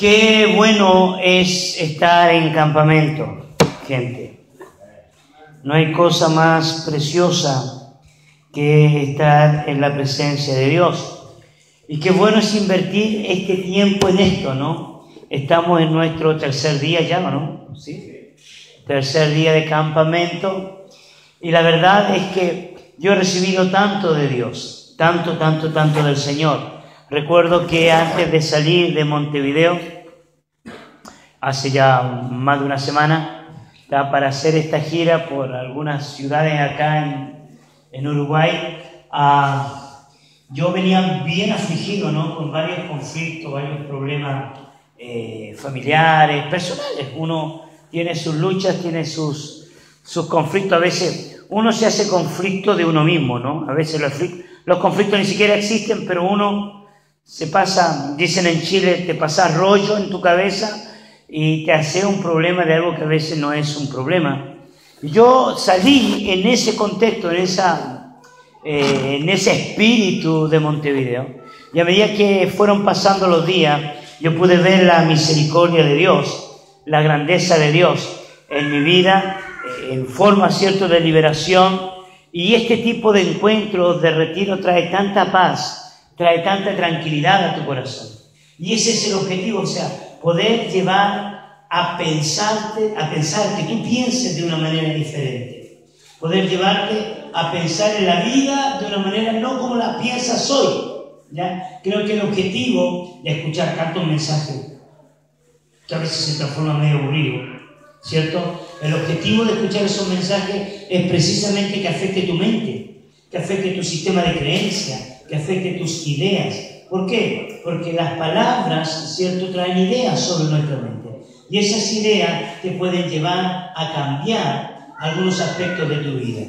Qué bueno es estar en campamento, gente. No hay cosa más preciosa que estar en la presencia de Dios. Y qué bueno es invertir este tiempo en esto, ¿no? Estamos en nuestro tercer día ya, ¿no? ¿Sí? Tercer día de campamento. Y la verdad es que yo he recibido tanto de Dios, tanto del Señor. Recuerdo que antes de salir de Montevideo, hace ya más de una semana, para hacer esta gira por algunas ciudades acá en Uruguay, yo venía bien afligido, ¿no? Con varios conflictos, varios problemas familiares, personales. Uno tiene sus luchas, tiene sus conflictos. A veces uno se hace conflicto de uno mismo, ¿no? A veces los conflictos ni siquiera existen, pero uno se pasa, dicen en Chile, te pasas rollo en tu cabeza y te hace un problema de algo que a veces no es un problema. Yo salí en ese contexto, en ese espíritu de Montevideo, y a medida que fueron pasando los días, yo pude ver la misericordia de Dios, la grandeza de Dios en mi vida, en forma, ¿cierto?, de liberación. Y este tipo de encuentros, de retiro, trae tanta paz, trae tanta tranquilidad a tu corazón. Y ese es el objetivo, o sea, poder llevar a pensar que tú pienses de una manera diferente. Poder llevarte a pensar en la vida de una manera no como la piensas hoy. ¿Ya? Creo que el objetivo de escuchar tantos mensajes, que a veces se transforma medio aburrido, ¿cierto? El objetivo de escuchar esos mensajes es precisamente que afecte tu mente, que afecte tu sistema de creencia, que afecte tus ideas. ¿Por qué? Porque las palabras, ¿cierto?, traen ideas sobre nuestra mente. Y esas ideas te pueden llevar a cambiar algunos aspectos de tu vida.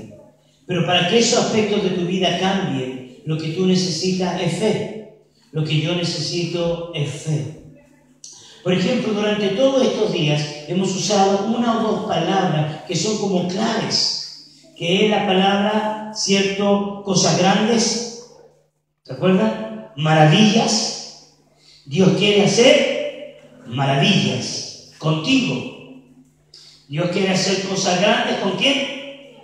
Pero para que esos aspectos de tu vida cambien, lo que tú necesitas es fe. Lo que yo necesito es fe. Por ejemplo, durante todos estos días hemos usado una o dos palabras que son como claves, que es la palabra, ¿cierto?, cosas grandes. ¿Se acuerdan? Maravillas. Dios quiere hacer maravillas contigo. Dios quiere hacer cosas grandes, ¿con quién?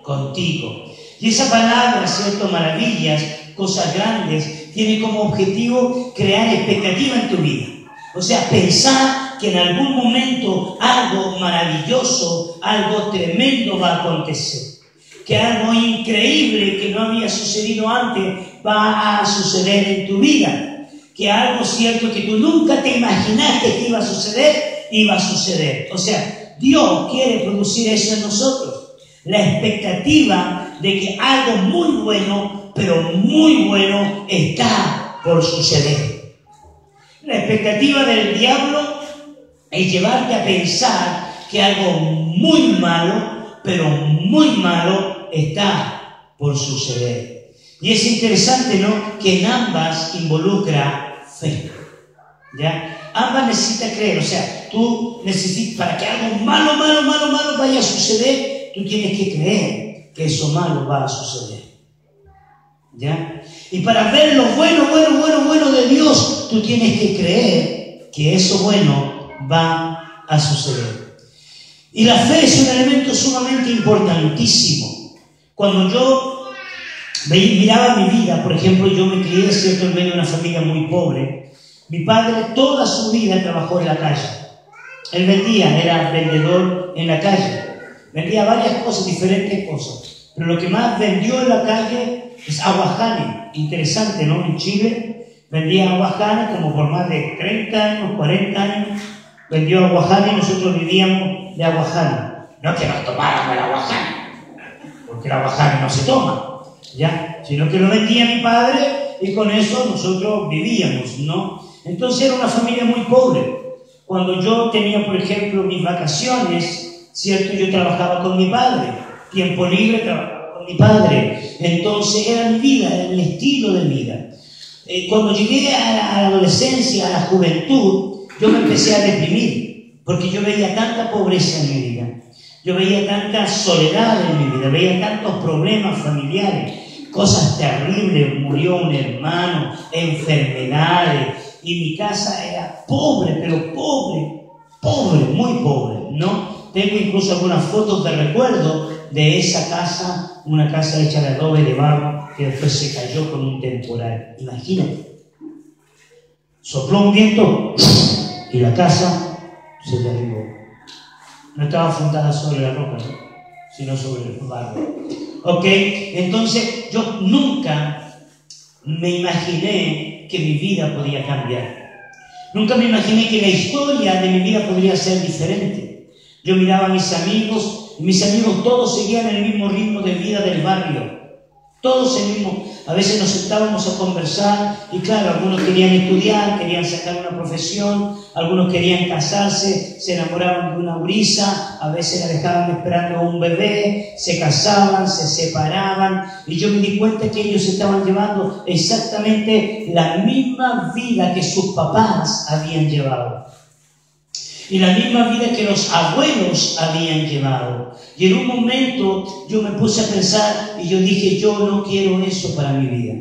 Contigo. Y esa palabra, ¿cierto?, maravillas, cosas grandes, tiene como objetivo crear expectativa en tu vida. O sea, pensar que en algún momento algo maravilloso, algo tremendo va a acontecer. Que algo increíble que no había sucedido antes va a suceder en tu vida. Que algo cierto que tú nunca te imaginaste que iba a suceder. O sea, Dios quiere producir eso en nosotros. La expectativa de que algo muy bueno, pero muy bueno, está por suceder. La expectativa del diablo es llevarte a pensar que algo muy malo, pero muy malo, está por suceder. Y es interesante, ¿no?, que en ambas involucra fe. ¿Ya? Ambas necesitan creer. O sea, tú necesitas, para que algo malo vaya a suceder, tú tienes que creer que eso malo va a suceder. ¿Ya? Y para ver lo bueno de Dios, tú tienes que creer que eso bueno va a suceder. Y la fe es un elemento sumamente importantísimo. Cuando yo miraba mi vida, por ejemplo, yo me crié, ¿cierto?, en medio de una familia muy pobre. Mi padre toda su vida trabajó en la calle. Él era vendedor en la calle. Vendía varias cosas, diferentes cosas. Pero lo que más vendió en la calle es aguajane. Interesante, ¿no? En Chile vendía aguajane como por más de 30 años, 40 años. Vendió aguajane y nosotros vivíamos de aguajane. No que nos tomáramos el aguajane, porque el aguajane no se toma, ¿ya? Sino que lo vendía mi padre y con eso nosotros vivíamos, ¿no? Entonces era una familia muy pobre. Cuando yo tenía, por ejemplo, mis vacaciones, ¿cierto?, yo trabajaba con mi padre. Tiempo libre trabajaba con mi padre. Entonces era mi vida, era mi estilo de vida. Cuando llegué a la adolescencia, a la juventud, yo me empecé a deprimir, porque yo veía tanta pobreza en mi vida. Yo veía tanta soledad en mi vida, veía tantos problemas familiares, cosas terribles, murió un hermano, enfermedades, y mi casa era pobre, pero pobre, muy pobre, ¿no? Tengo incluso algunas fotos de recuerdo de esa casa, una casa hecha de adobe, de barro, que después se cayó con un temporal. Imagínate. Sopló un viento y la casa se derribó. No estaba fundada sobre la roca, ¿no? Sino sobre el barro. Ok, entonces yo nunca me imaginé que mi vida podía cambiar. Nunca me imaginé que la historia de mi vida podría ser diferente. Yo miraba a mis amigos, y mis amigos todos seguían el mismo ritmo de vida del barrio. Todos el mismo. A veces nos sentábamos a conversar y claro, algunos querían estudiar, querían sacar una profesión, algunos querían casarse, se enamoraban de una gurisa, a veces la dejaban esperando un bebé, se casaban, se separaban y yo me di cuenta que ellos estaban llevando exactamente la misma vida que sus papás habían llevado. Y la misma vida que los abuelos habían llevado. Y en un momento yo me puse a pensar y yo dije, yo no quiero eso para mi vida.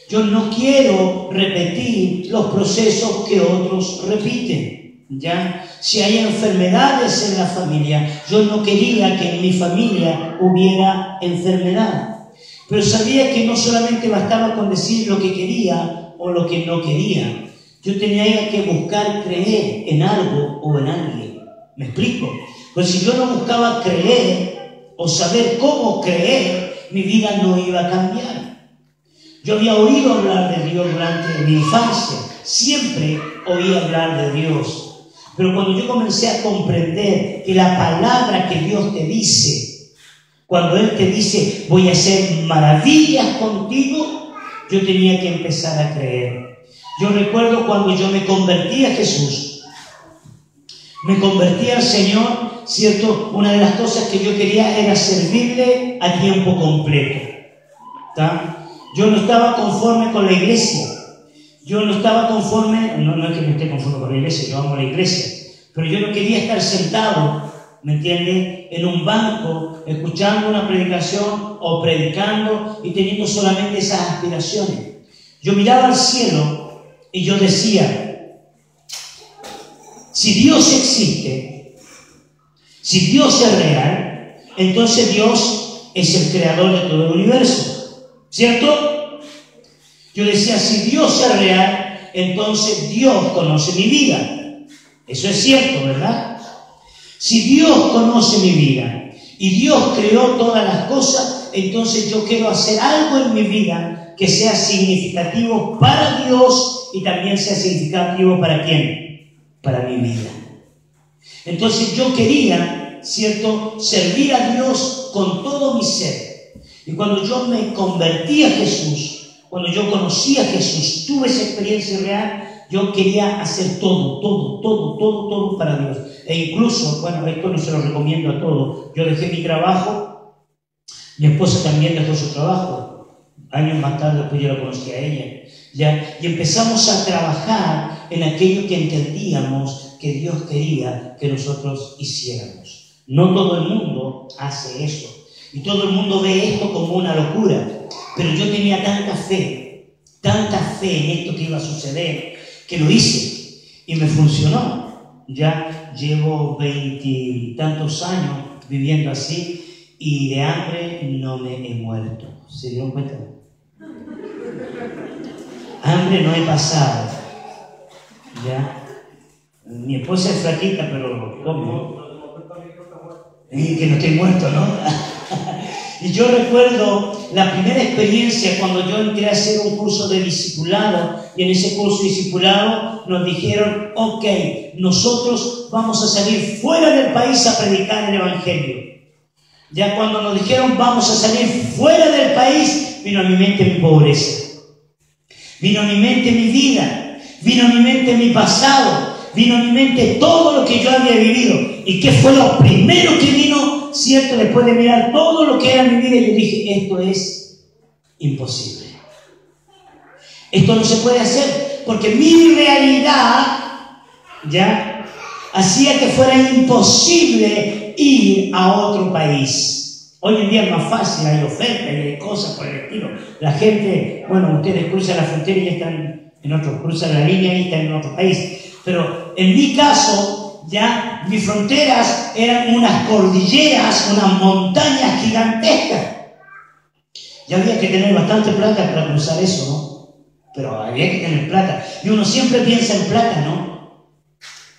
Yo no quiero repetir los procesos que otros repiten. ¿Ya? Si hay enfermedades en la familia, yo no quería que en mi familia hubiera enfermedad. Pero sabía que no solamente bastaba con decir lo que quería o lo que no quería. Yo tenía que buscar creer en algo o en alguien. ¿Me explico? Pues si yo no buscaba creer o saber cómo creer, mi vida no iba a cambiar. Yo había oído hablar de Dios durante mi infancia. Siempre oí hablar de Dios. Pero cuando yo comencé a comprender que la palabra que Dios te dice, cuando Él te dice, voy a hacer maravillas contigo, yo tenía que empezar a creer. Yo recuerdo cuando yo me convertí a Jesús, me convertí al Señor, ¿cierto? Una de las cosas que yo quería era servirle a tiempo completo. ¿Tá? Yo no estaba conforme con la iglesia. Yo no estaba conforme, no es que no esté conforme con la iglesia, yo amo la iglesia, pero yo no quería estar sentado, ¿me entiendes?, en un banco, escuchando una predicación o predicando y teniendo solamente esas aspiraciones. Yo miraba al cielo y yo decía, si Dios existe, si Dios es real, entonces Dios es el creador de todo el universo, ¿cierto? Yo decía, si Dios es real, entonces Dios conoce mi vida. Eso es cierto, ¿verdad? Si Dios conoce mi vida y Dios creó todas las cosas, entonces yo quiero hacer algo en mi vida que sea significativo para Dios y también sea significativo ¿para quién? Para mi vida. Entonces yo quería, ¿cierto?, servir a Dios con todo mi ser. Y cuando yo me convertí a Jesús, cuando yo conocí a Jesús, tuve esa experiencia real, yo quería hacer todo para Dios. E incluso, bueno, esto no se lo recomiendo a todos, yo dejé mi trabajo, mi esposa también dejó su trabajo. Años más tarde, después yo la conocí a ella, ¿ya? Y empezamos a trabajar en aquello que entendíamos que Dios quería que nosotros hiciéramos. No todo el mundo hace eso. Y todo el mundo ve esto como una locura. Pero yo tenía tanta fe en esto que iba a suceder, que lo hice. Y me funcionó. Ya llevo 20 y tantos años viviendo así y de hambre no me he muerto. ¿Se dieron cuenta? Hambre no he pasado. ¿Ya? Mi esposa es flaquita, pero ¿cómo? Que no estoy muerto, ¿no? Y yo recuerdo la primera experiencia cuando yo entré a hacer un curso de discipulado, y en ese curso de discipulado nos dijeron, ok, nosotros vamos a salir fuera del país a predicar el Evangelio. Ya cuando nos dijeron vamos a salir fuera del país, vino a mi mente mi pobreza, vino a mi mente mi vida, vino a mi mente mi pasado, vino a mi mente todo lo que yo había vivido. ¿Y qué fue lo primero que vino? Cierto, después de mirar todo lo que era mi vida, yo dije, esto es imposible. Esto no se puede hacer, porque mi realidad ya hacía que fuera imposible ir a otro país. Hoy en día es más fácil, hay ofertas y hay cosas por el estilo. La gente, bueno, ustedes cruzan la frontera y están en otro, cruzan la línea y están en otro país. Pero en mi caso, ya mis fronteras eran unas cordilleras, unas montañas gigantescas. Ya había que tener bastante plata para cruzar eso, ¿no? Pero había que tener plata. Y uno siempre piensa en plata, ¿no?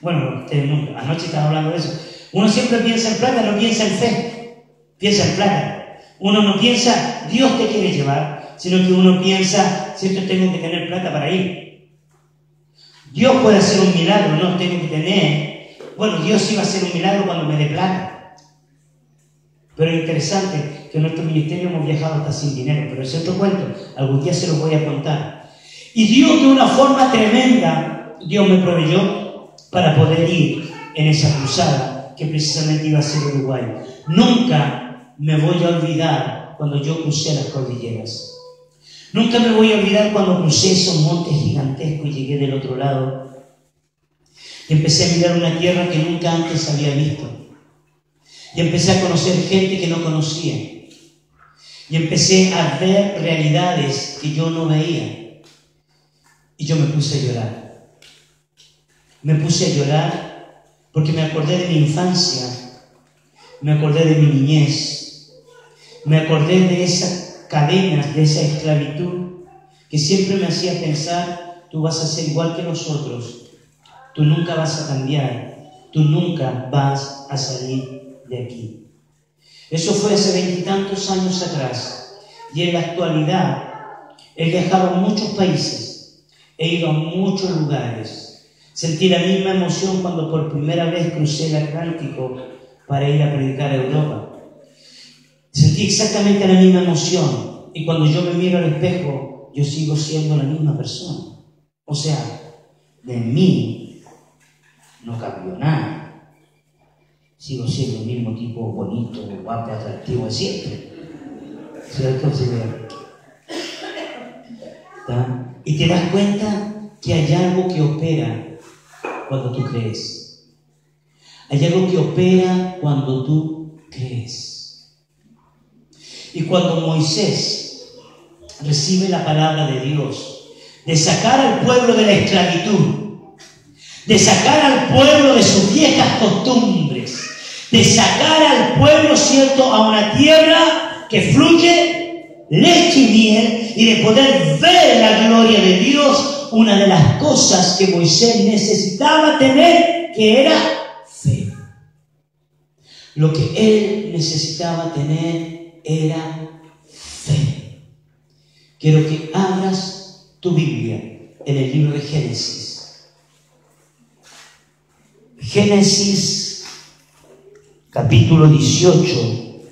Bueno, anoche estaba hablando de eso. Uno siempre piensa en plata, no piensa en fe. Piensa en plata. Uno no piensa, Dios te quiere llevar, sino que uno piensa, ¿cierto? Tengo que tener plata para ir. Dios puede hacer un milagro, no tengo que tener. Bueno, Dios iba a hacer un milagro cuando me dé plata. Pero es interesante que en nuestro ministerio hemos viajado hasta sin dinero, pero es otro cuento, algún día se los voy a contar. Y Dios de una forma tremenda, Dios me proveyó para poder ir en esa cruzada que precisamente iba a ser Uruguay. Nunca me voy a olvidar cuando yo crucé las cordilleras. Nunca me voy a olvidar cuando crucé esos montes gigantescos y llegué del otro lado. Y empecé a mirar una tierra que nunca antes había visto. Y empecé a conocer gente que no conocía. Y empecé a ver realidades que yo no veía. Y yo me puse a llorar. Me puse a llorar porque me acordé de mi infancia. Me acordé de mi niñez. Me acordé de esas cadenas, de esa esclavitud que siempre me hacía pensar, tú vas a ser igual que nosotros. Tú nunca vas a cambiar. Tú nunca vas a salir de aquí. Eso fue hace 20 y tantos años atrás. Y en la actualidad he viajado a muchos países, he ido a muchos lugares. Sentí la misma emoción cuando por primera vez crucé el Atlántico para ir a predicar a Europa. Sentí exactamente la misma emoción. Y cuando yo me miro al espejo, yo sigo siendo la misma persona. O sea, de mí no cambió nada. Sigo siendo el mismo tipo bonito, guapo, atractivo de siempre. ¿Cierto? Y te das cuenta que hay algo que opera cuando tú crees. Hay algo que opera cuando tú crees. Y cuando Moisés recibe la palabra de Dios, de sacar al pueblo de la esclavitud, de sacar al pueblo de sus viejas costumbres, de sacar al pueblo, ¿cierto?, a una tierra que fluye leche y miel, y de poder ver la gloria de Dios, una de las cosas que Moisés necesitaba tener, que era fe. Lo que él necesitaba tener era fe. Quiero que abras tu Biblia en el libro de Génesis. Génesis capítulo 18,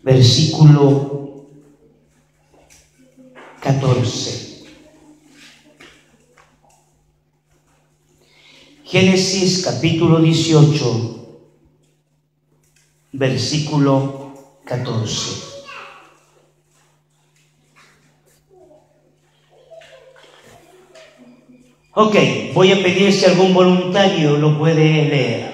versículo 14. Génesis capítulo 18, versículo 14. Ok, voy a pedir si algún voluntario lo puede leer.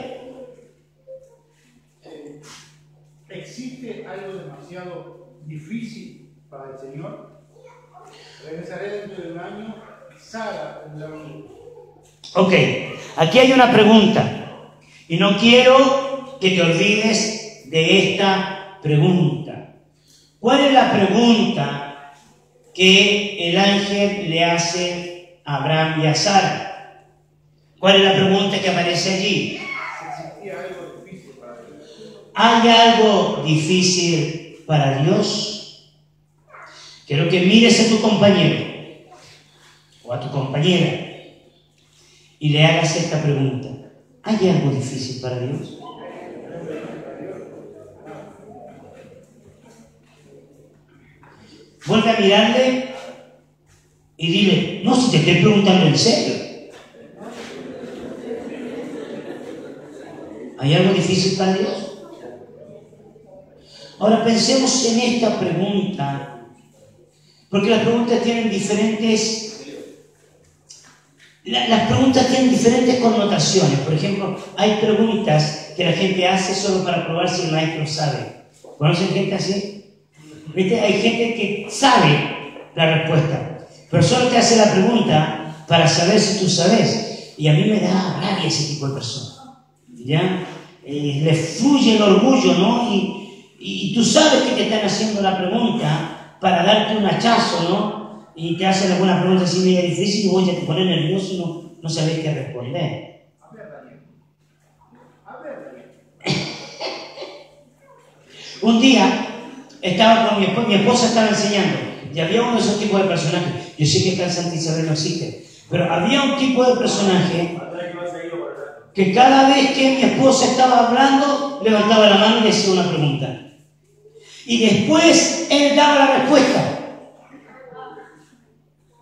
¿Existe algo demasiado difícil para el Señor? Regresaré dentro de un año y Sara tendrá un hijo. Ok, aquí hay una pregunta y no quiero que te olvides de esta pregunta. ¿Cuál es la pregunta que el ángel le hace a Abraham y a Sara? ¿Cuál es la pregunta que aparece allí? ¿Existía algo difícil para Dios? ¿Hay algo difícil para Dios? Quiero que mires a tu compañero o a tu compañera y le hagas esta pregunta. ¿Hay algo difícil para Dios? Vuelve a mirarle y dile, no, si te estoy preguntando en serio. ¿Hay algo difícil para Dios? Ahora pensemos en esta pregunta, porque las preguntas tienen diferentes connotaciones. Por ejemplo, hay preguntas que la gente hace solo para probar si el maestro sabe. ¿Conocen gente así? ¿Viste? Hay gente que sabe la respuesta, pero solo te hace la pregunta para saber si tú sabes. Y a mí me da rabia ese tipo de personas, ¿ya? Le fluye el orgullo, ¿no? Y tú sabes que te están haciendo la pregunta para darte un hachazo, ¿no? Y te hacen alguna pregunta así media difícil y vos ya te pones nervioso y no sabés qué responder. Un día estaba con mi esposa estaba enseñando y había uno de esos tipos de personajes. Yo sé que acá en Santa Isabel no existe, pero había un tipo de personaje que cada vez que mi esposa estaba hablando levantaba la mano y le hacía una pregunta. Y después él daba la respuesta.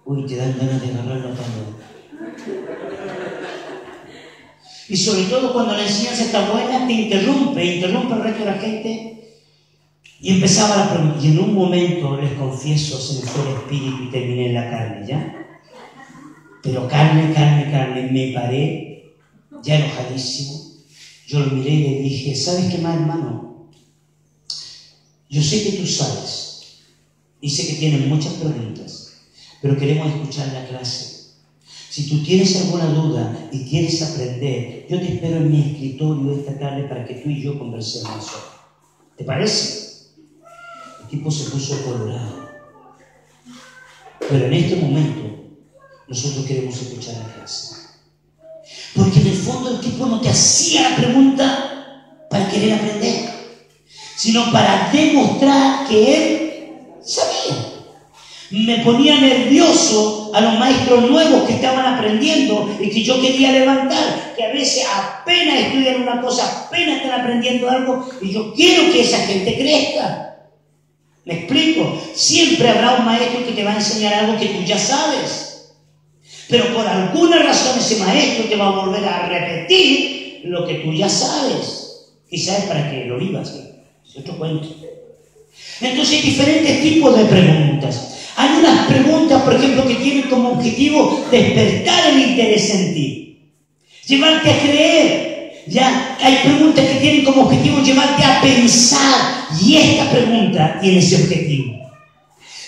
Uy, te dan ganas de agarrarlo todo. Y sobre todo cuando la enseñanza está buena, te interrumpe el resto de la gente. Y empezaba la pregunta. Y en un momento, les confieso, se me fue el espíritu y terminé en la carne, ¿ya? Pero carne, me paré, ya enojadísimo. Yo lo miré y le dije, ¿sabes qué más, hermano? Yo sé que tú sabes, y sé que tienes muchas preguntas, pero queremos escuchar la clase. Si tú tienes alguna duda y quieres aprender, yo te espero en mi escritorio esta tarde para que tú y yo conversemos eso. ¿Te parece? El tipo se puso colorado. Pero en este momento, nosotros queremos escuchar la clase. Porque en el fondo el tipo no te hacía la pregunta para querer aprender, sino para demostrar que él sabía. Me ponía nervioso a los maestros nuevos que estaban aprendiendo y que yo quería levantar, que a veces apenas estudian una cosa, apenas están aprendiendo algo, y yo quiero que esa gente crezca. ¿Me explico? Siempre habrá un maestro que te va a enseñar algo que tú ya sabes, pero por alguna razón ese maestro te va a volver a repetir lo que tú ya sabes. Quizás es para que lo vivas, es otro cuento. Entonces hay diferentes tipos de preguntas. Hay unas preguntas, por ejemplo, que tienen como objetivo despertar el interés en ti, llevarte a creer. Ya hay preguntas que tienen como objetivo llevarte a pensar, y esta pregunta tiene ese objetivo.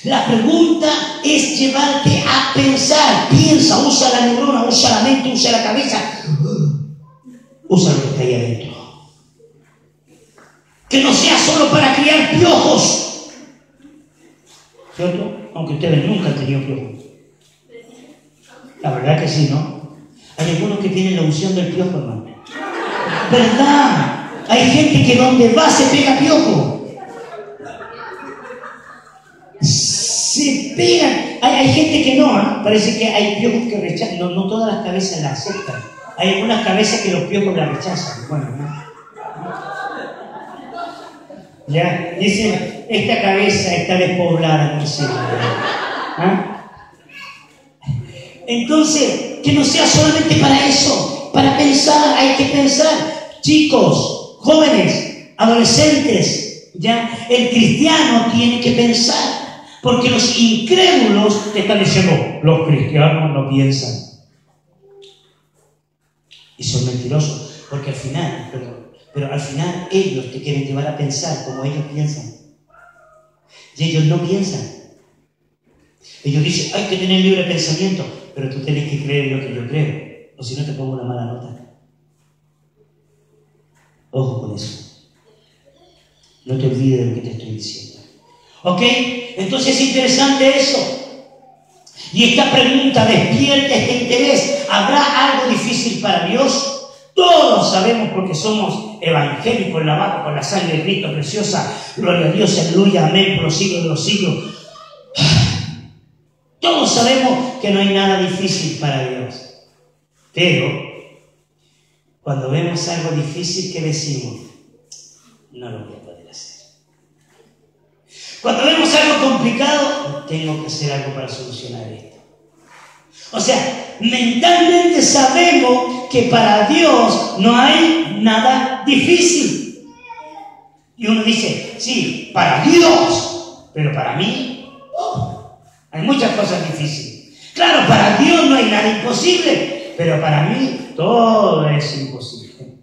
La pregunta es llevarte a pensar. Piensa, usa la neurona, usa la mente, usa la cabeza, usa lo que está ahí adentro. Que no sea solo para criar piojos, ¿cierto? Aunque ustedes nunca han tenido piojos. La verdad que sí, ¿no? Hay algunos que tienen la unción del piojo, hermano. ¿Verdad? Hay gente que donde va se pega piojo. Se pegan. Hay gente que no, ¿eh? Parece que hay piojos que rechazan. No todas las cabezas las aceptan. Hay algunas cabezas que los piojos las rechazan. Bueno, ¿no? Ya, dicen, esta cabeza está despoblada, no sé. ¿Ah? Entonces, que no sea solamente para eso, para pensar, hay que pensar. Chicos, jóvenes, adolescentes, ya, el cristiano tiene que pensar, porque los incrédulos te están diciendo, los cristianos no piensan. Y son mentirosos, porque al final, pero al final ellos te quieren llevar a pensar como ellos piensan. Y ellos no piensan. Ellos dicen, hay que tener libre pensamiento, pero tú tienes que creer lo que yo creo, o si no te pongo una mala nota. Ojo con eso. No te olvides de lo que te estoy diciendo. ¿Ok? Entonces es interesante eso. Y esta pregunta despierta este interés. ¿Habrá algo difícil para Dios? Todos sabemos, porque somos evangélicos, lavados con la sangre de Cristo preciosa. Gloria a Dios, aleluya, amén, por los siglos de los siglos. Todos sabemos que no hay nada difícil para Dios. Pero cuando vemos algo difícil, ¿qué decimos? No lo voy a poder hacer. Cuando vemos algo complicado, tengo que hacer algo para solucionar esto. O sea, mentalmente sabemos que para Dios no hay nada difícil. Y uno dice, sí, para Dios, pero para mí, hay muchas cosas difíciles. Claro, para Dios no hay nada imposible, pero para mí todo es imposible.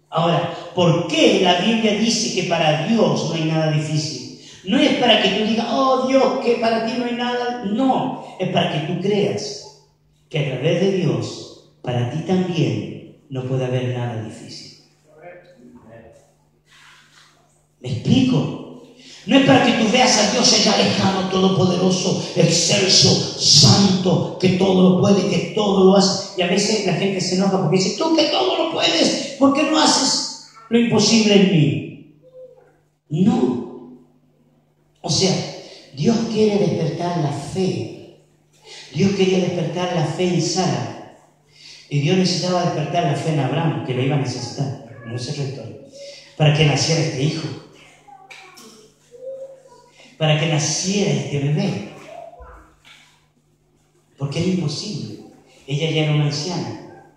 Ahora, ¿por qué la Biblia dice que para Dios no hay nada difícil? No es para que tú digas, oh Dios, que para ti no hay nada. No, es para que tú creas que a través de Dios, para ti también no puede haber nada difícil. ¿Me explico? No es para que tú veas a Dios allá lejano, todopoderoso, excelso, santo, que todo lo puede, que todo lo hace. Y a veces la gente se enoja porque dice, tú que todo lo puedes, ¿por qué no haces lo imposible en mí? No. O sea, Dios quiere despertar la fe. Dios quería despertar la fe en Sara. Y Dios necesitaba despertar la fe en Abraham, que lo iba a necesitar, no es el rector, para que naciera este hijo. Para que naciera este bebé. Porque era imposible. Ella ya era una anciana.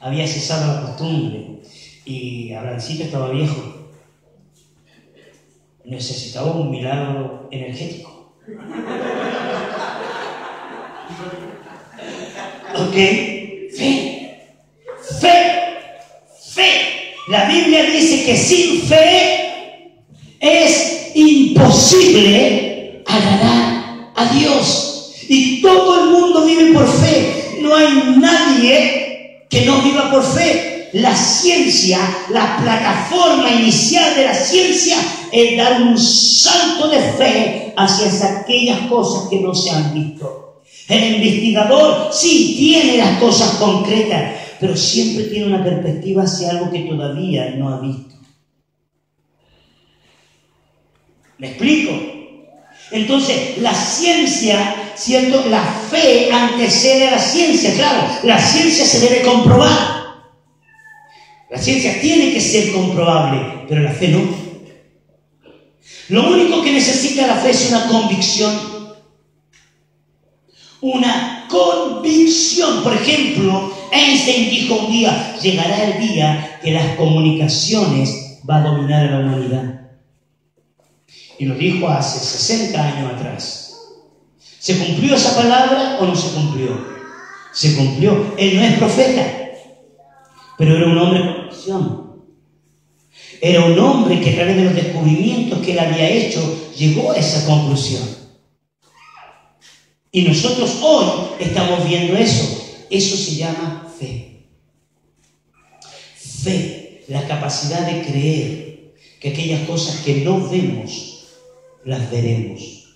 Había cesado la costumbre. Y Abrahamcito estaba viejo. Necesitaba un milagro energético. ¿Ok? Fe. Fe. Fe. La Biblia dice que sin fe es imposible agradar a Dios. Y todo el mundo vive por fe. No hay nadie que no viva por fe. La ciencia, la plataforma inicial de la ciencia es dar un salto de fe hacia aquellas cosas que no se han visto. El investigador sí tiene las cosas concretas, pero siempre tiene una perspectiva hacia algo que todavía no ha visto. ¿Me explico? Entonces, la ciencia, ¿cierto? La fe antecede a la ciencia, claro. La ciencia se debe comprobar. La ciencia tiene que ser comprobable, pero la fe no. Lo único que necesita la fe es una convicción. Una convicción. Por ejemplo, Einstein dijo un día, llegará el día que las comunicaciones va a dominar a la humanidad. Y lo dijo hace 60 años atrás. ¿Se cumplió esa palabra o no se cumplió? Se cumplió. Él no es profeta, pero era un hombre con visión. Era un hombre que a través de los descubrimientos que él había hecho llegó a esa conclusión. Y nosotros hoy estamos viendo eso. Eso se llama fe. Fe, la capacidad de creer que aquellas cosas que no vemos las veremos.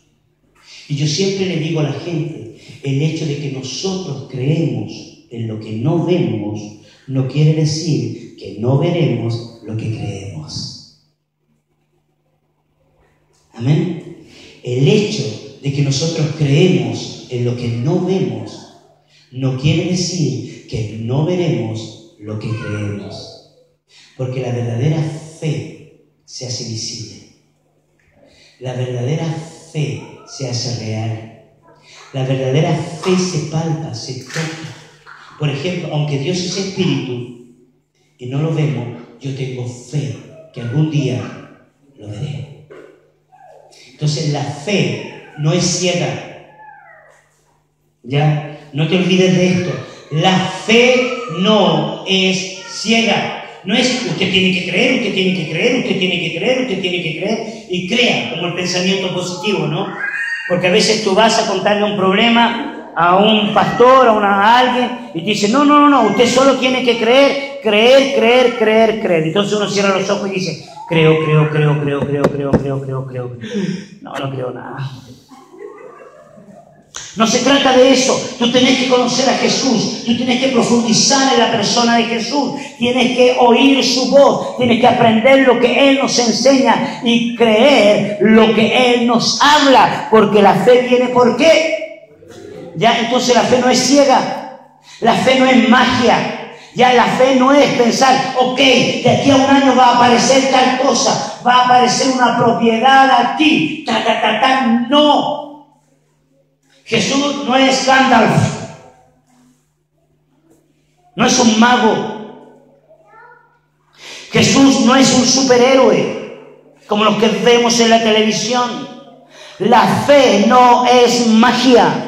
Y yo siempre le digo a la gente, el hecho de que nosotros creemos en lo que no vemos no quiere decir que no veremos lo que creemos. Amén. El hecho de que nosotros creemos en lo que no vemos no quiere decir que no veremos lo que creemos. Porque la verdadera fe se hace visible. La verdadera fe se hace real. La verdadera fe se palpa, se toca. Por ejemplo, aunque Dios es espíritu y no lo vemos, yo tengo fe que algún día lo veré. Entonces la fe no es ciega. ¿Ya? No te olvides de esto. La fe no es ciega. No es usted tiene que creer, usted tiene que creer, usted tiene que creer, usted tiene que creer y crea, como el pensamiento positivo, ¿no? Porque a veces tú vas a contarle un problema a un pastor, a alguien y te dice, no, usted solo tiene que creer. Entonces uno cierra los ojos y dice, creo. No creo nada. No se trata de eso. Tú tienes que conocer a Jesús. Tú tienes que profundizar en la persona de Jesús. Tienes que oír su voz. Tienes que aprender lo que Él nos enseña y creer lo que Él nos habla. Porque la fe viene ¿por qué? Ya, entonces la fe no es ciega. La fe no es magia. Ya la fe no es pensar, ok, de aquí a un año va a aparecer tal cosa. Va a aparecer una propiedad aquí. No. Jesús no es Gandalf, no es un mago. Jesús no es un superhéroe como los que vemos en la televisión. La fe no es magia.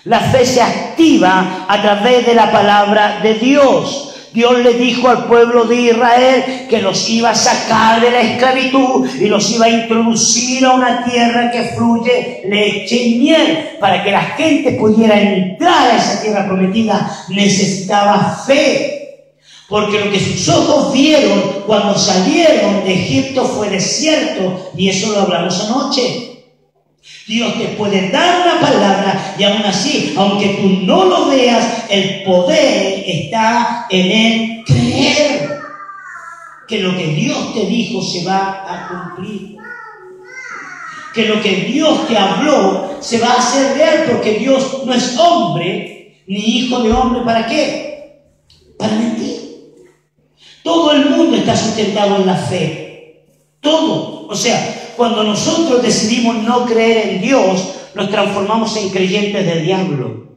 La fe se activa a través de la palabra de Dios. Dios le dijo al pueblo de Israel que los iba a sacar de la esclavitud y los iba a introducir a una tierra que fluye leche y miel. Para que la gente pudiera entrar a esa tierra prometida necesitaba fe. Porque lo que sus ojos vieron cuando salieron de Egipto fue desierto, y eso lo hablamos anoche. Dios te puede dar una palabra y aún así, aunque tú no lo veas, el poder está en el creer que lo que Dios te dijo se va a cumplir. Que lo que Dios te habló se va a hacer real, porque Dios no es hombre ni hijo de hombre. ¿Para qué? Para mentir. Todo el mundo está sustentado en la fe. Todo. O sea, cuando nosotros decidimos no creer en Dios, nos transformamos en creyentes del diablo.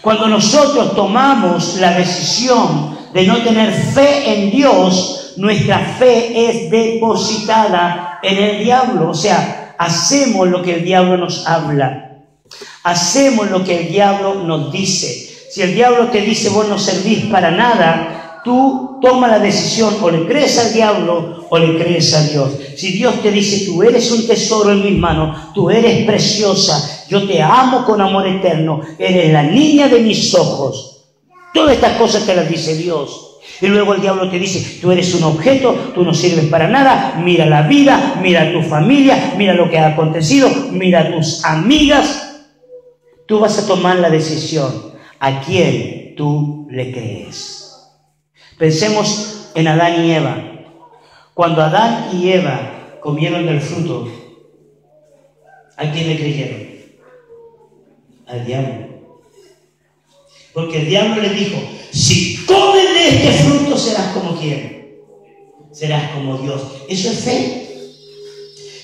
Cuando nosotros tomamos la decisión de no tener fe en Dios, nuestra fe es depositada en el diablo. O sea, hacemos lo que el diablo nos habla. Hacemos lo que el diablo nos dice. Si el diablo te dice, vos no servís para nada, tú tomas la decisión, o le crees al diablo o le crees a Dios. Si Dios te dice, tú eres un tesoro en mis manos, tú eres preciosa, yo te amo con amor eterno, eres la niña de mis ojos. Todas estas cosas te las dice Dios. Y luego el diablo te dice, tú eres un objeto, tú no sirves para nada, mira la vida, mira tu familia, mira lo que ha acontecido, mira tus amigas. Tú vas a tomar la decisión a quién tú le crees. Pensemos en Adán y Eva. Cuando Adán y Eva comieron del fruto, ¿a quién le creyeron? Al diablo. Porque el diablo le dijo, si comes de este fruto serás como quién. Serás como Dios. Eso es fe.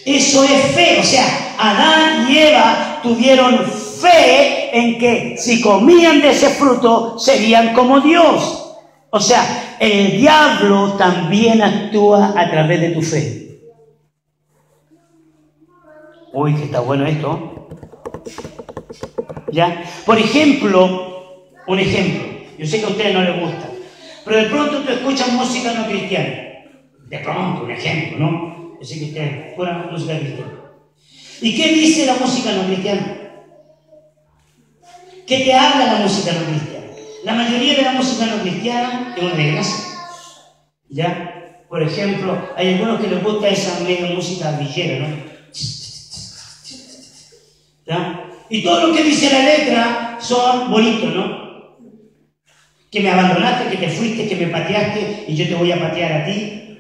Eso es fe. O sea, Adán y Eva tuvieron fe en que si comían de ese fruto serían como Dios. O sea, el diablo también actúa a través de tu fe. Uy, que está bueno esto. ¿Ya? Por ejemplo, un ejemplo. Yo sé que a ustedes no les gusta, pero de pronto tú escuchas música no cristiana. De pronto, un ejemplo, ¿no? Yo sé que ustedes fueran música cristiana. ¿Y qué dice la música no cristiana? ¿Qué te habla la música no cristiana? La mayoría de la música no cristiana es una desgracia. ¿Ya? Por ejemplo, hay algunos que les gusta esa medio música villera, ¿no? ¿Ya? Y todo lo que dice la letra son bonitos, ¿no? Que me abandonaste, que te fuiste, que me pateaste y yo te voy a patear a ti.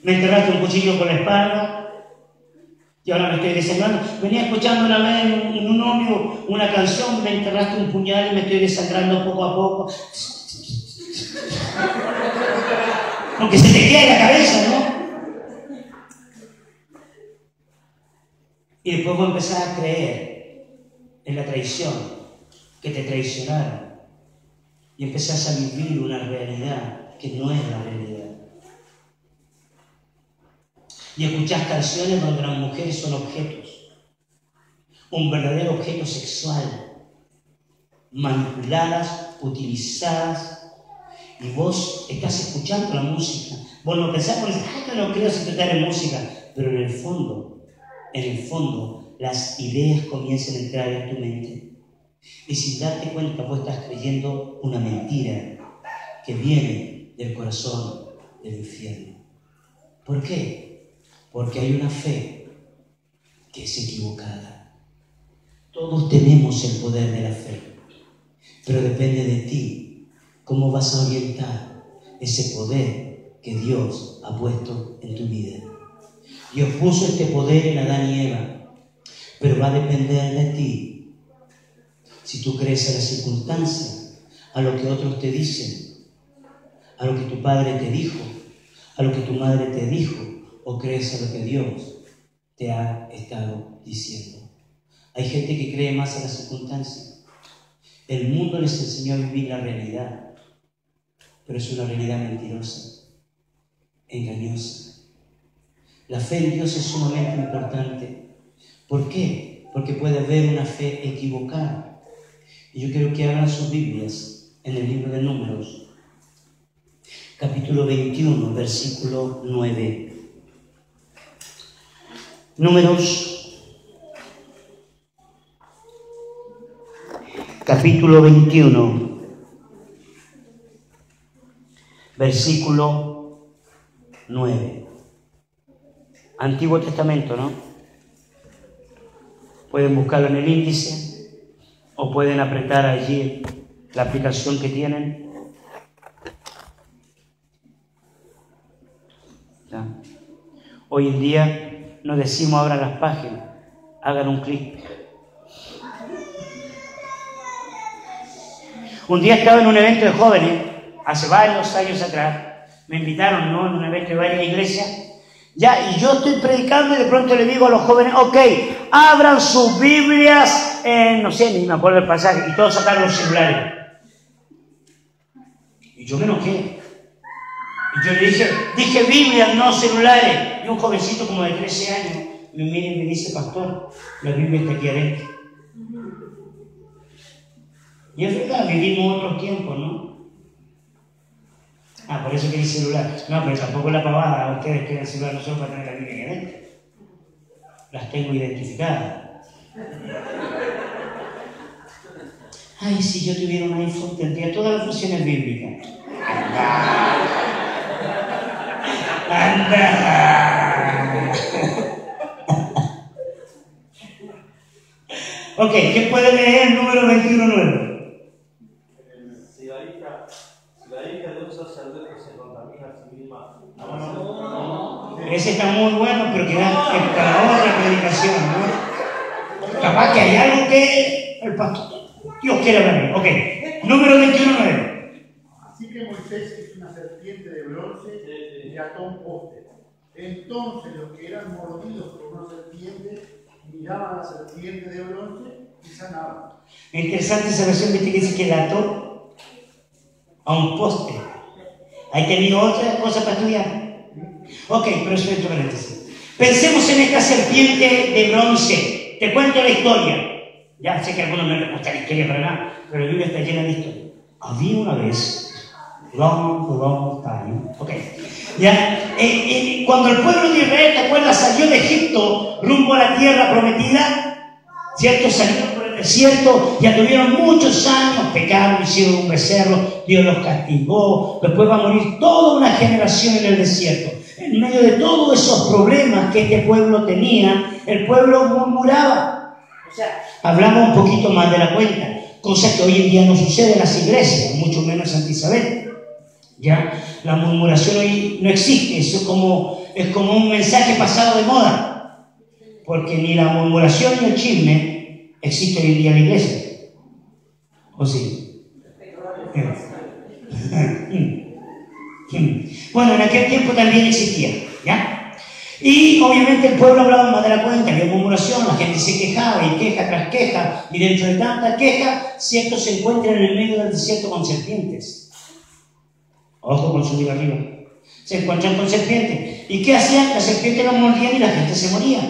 Me enterraste un cuchillo por la espalda y ahora me estoy desangrando. Venía escuchando una vez en un ómnibus una canción, me enterraste un puñal y me estoy desangrando poco a poco. Aunque se te quede la cabeza, ¿no? Y después vos empezás a creer en la traición, que te traicionaron. Y empezás a vivir una realidad que no es la realidad. Y escuchás canciones donde las mujeres son objetos. Un verdadero objeto sexual. Manipuladas, utilizadas. Y vos estás escuchando la música. Vos no pensás, pues, yo no quiero escuchar música. Pero en el fondo, las ideas comienzan a entrar en tu mente. Y sin darte cuenta, vos estás creyendo una mentira que viene del corazón del infierno. ¿Por qué? Porque hay una fe que es equivocada. Todos tenemos el poder de la fe, pero depende de ti cómo vas a orientar ese poder que Dios ha puesto en tu vida. Dios puso este poder en Adán y Eva, pero va a depender de ti. Si tú crees a las circunstancias, a lo que otros te dicen, a lo que tu padre te dijo, a lo que tu madre te dijo, o crees a lo que Dios te ha estado diciendo. Hay gente que cree más a las circunstancias. El mundo les enseñó a vivir la realidad, pero es una realidad mentirosa, engañosa. La fe en Dios es sumamente importante. ¿Por qué? Porque puede haber una fe equivocada. Y yo quiero que abran sus Biblias en el libro de Números, capítulo 21, versículo 9. Números, capítulo 21, versículo 9. Antiguo Testamento, ¿no? Pueden buscarlo en el índice o pueden apretar allí la aplicación que tienen. ¿Ya? Hoy en día no decimos abran las páginas, hagan un clic. Un día estaba en un evento de jóvenes, hace varios años atrás, me invitaron, ¿no?, en un evento de varias iglesias. Ya, y yo estoy predicando y de pronto le digo a los jóvenes, ok, abran sus Biblias en, no sé, ni me acuerdo el pasaje, y todos sacaron los celulares. Y yo me enojé. Y yo le dije Biblias, no celulares. Y un jovencito como de 13 años me mira y me dice, pastor, la Biblia está aquí adentro. Y es verdad, vivimos otros tiempos, ¿no? Por eso que el celular. No, pero tampoco la pavada. Ustedes que el celular no son para tener la Biblia ahí adentro. Las tengo identificadas. Ay, si yo tuviera un iPhone, tendría todas las funciones bíblicas. ¡Anda! Ok, ¿qué puede leer el número 21.9? Si la hija de un sacerdote se contamina a sí misma. Ese está muy bueno, pero queda para otra predicación, ¿no? Capaz que hay algo que el pastor Dios quiere hablar. Ok, número 21.9. Así que Moisés hizo una serpiente de bronce y ató un poste. Entonces los que eran mordidos por una serpiente miraban a la serpiente de bronce y sanaban. Es interesante esa versión, viste, que dice que la ató a un poste. ¿Hay tenido otra cosa para estudiar? Ok, pero eso es otro paréntesis. Pensemos en esta serpiente de bronce. Te cuento la historia. Ya sé que a algunos no les gusta la historia para nada, pero la Biblia está llena de historia. Había una vez, long time, ok, ya, cuando el pueblo de Israel, ¿te acuerdas?, salió de Egipto rumbo a la tierra prometida, ¿cierto? Salieron por el desierto, ya tuvieron muchos años, pecaron, hicieron un becerro, Dios los castigó, después va a morir toda una generación en el desierto. En medio de todos esos problemas que este pueblo tenía, el pueblo murmuraba. O sea, hablamos un poquito más de la cuenta, cosa que hoy en día no sucede en las iglesias, mucho menos en Santa Isabel. ¿Ya? La murmuración hoy no existe, eso es como un mensaje pasado de moda, porque ni la murmuración ni el chisme existe hoy en día en la iglesia. ¿O sí? Bueno, en aquel tiempo también existía, ¿ya? Y obviamente el pueblo hablaba más de la cuenta, había murmuración, la gente se quejaba y queja tras queja, y dentro de tanta queja, ciertos se encuentran en el medio del desierto con serpientes. Ojo con subir arriba. Se encuentran con serpientes. ¿Y qué hacían? Las serpientes los mordían y la gente se moría.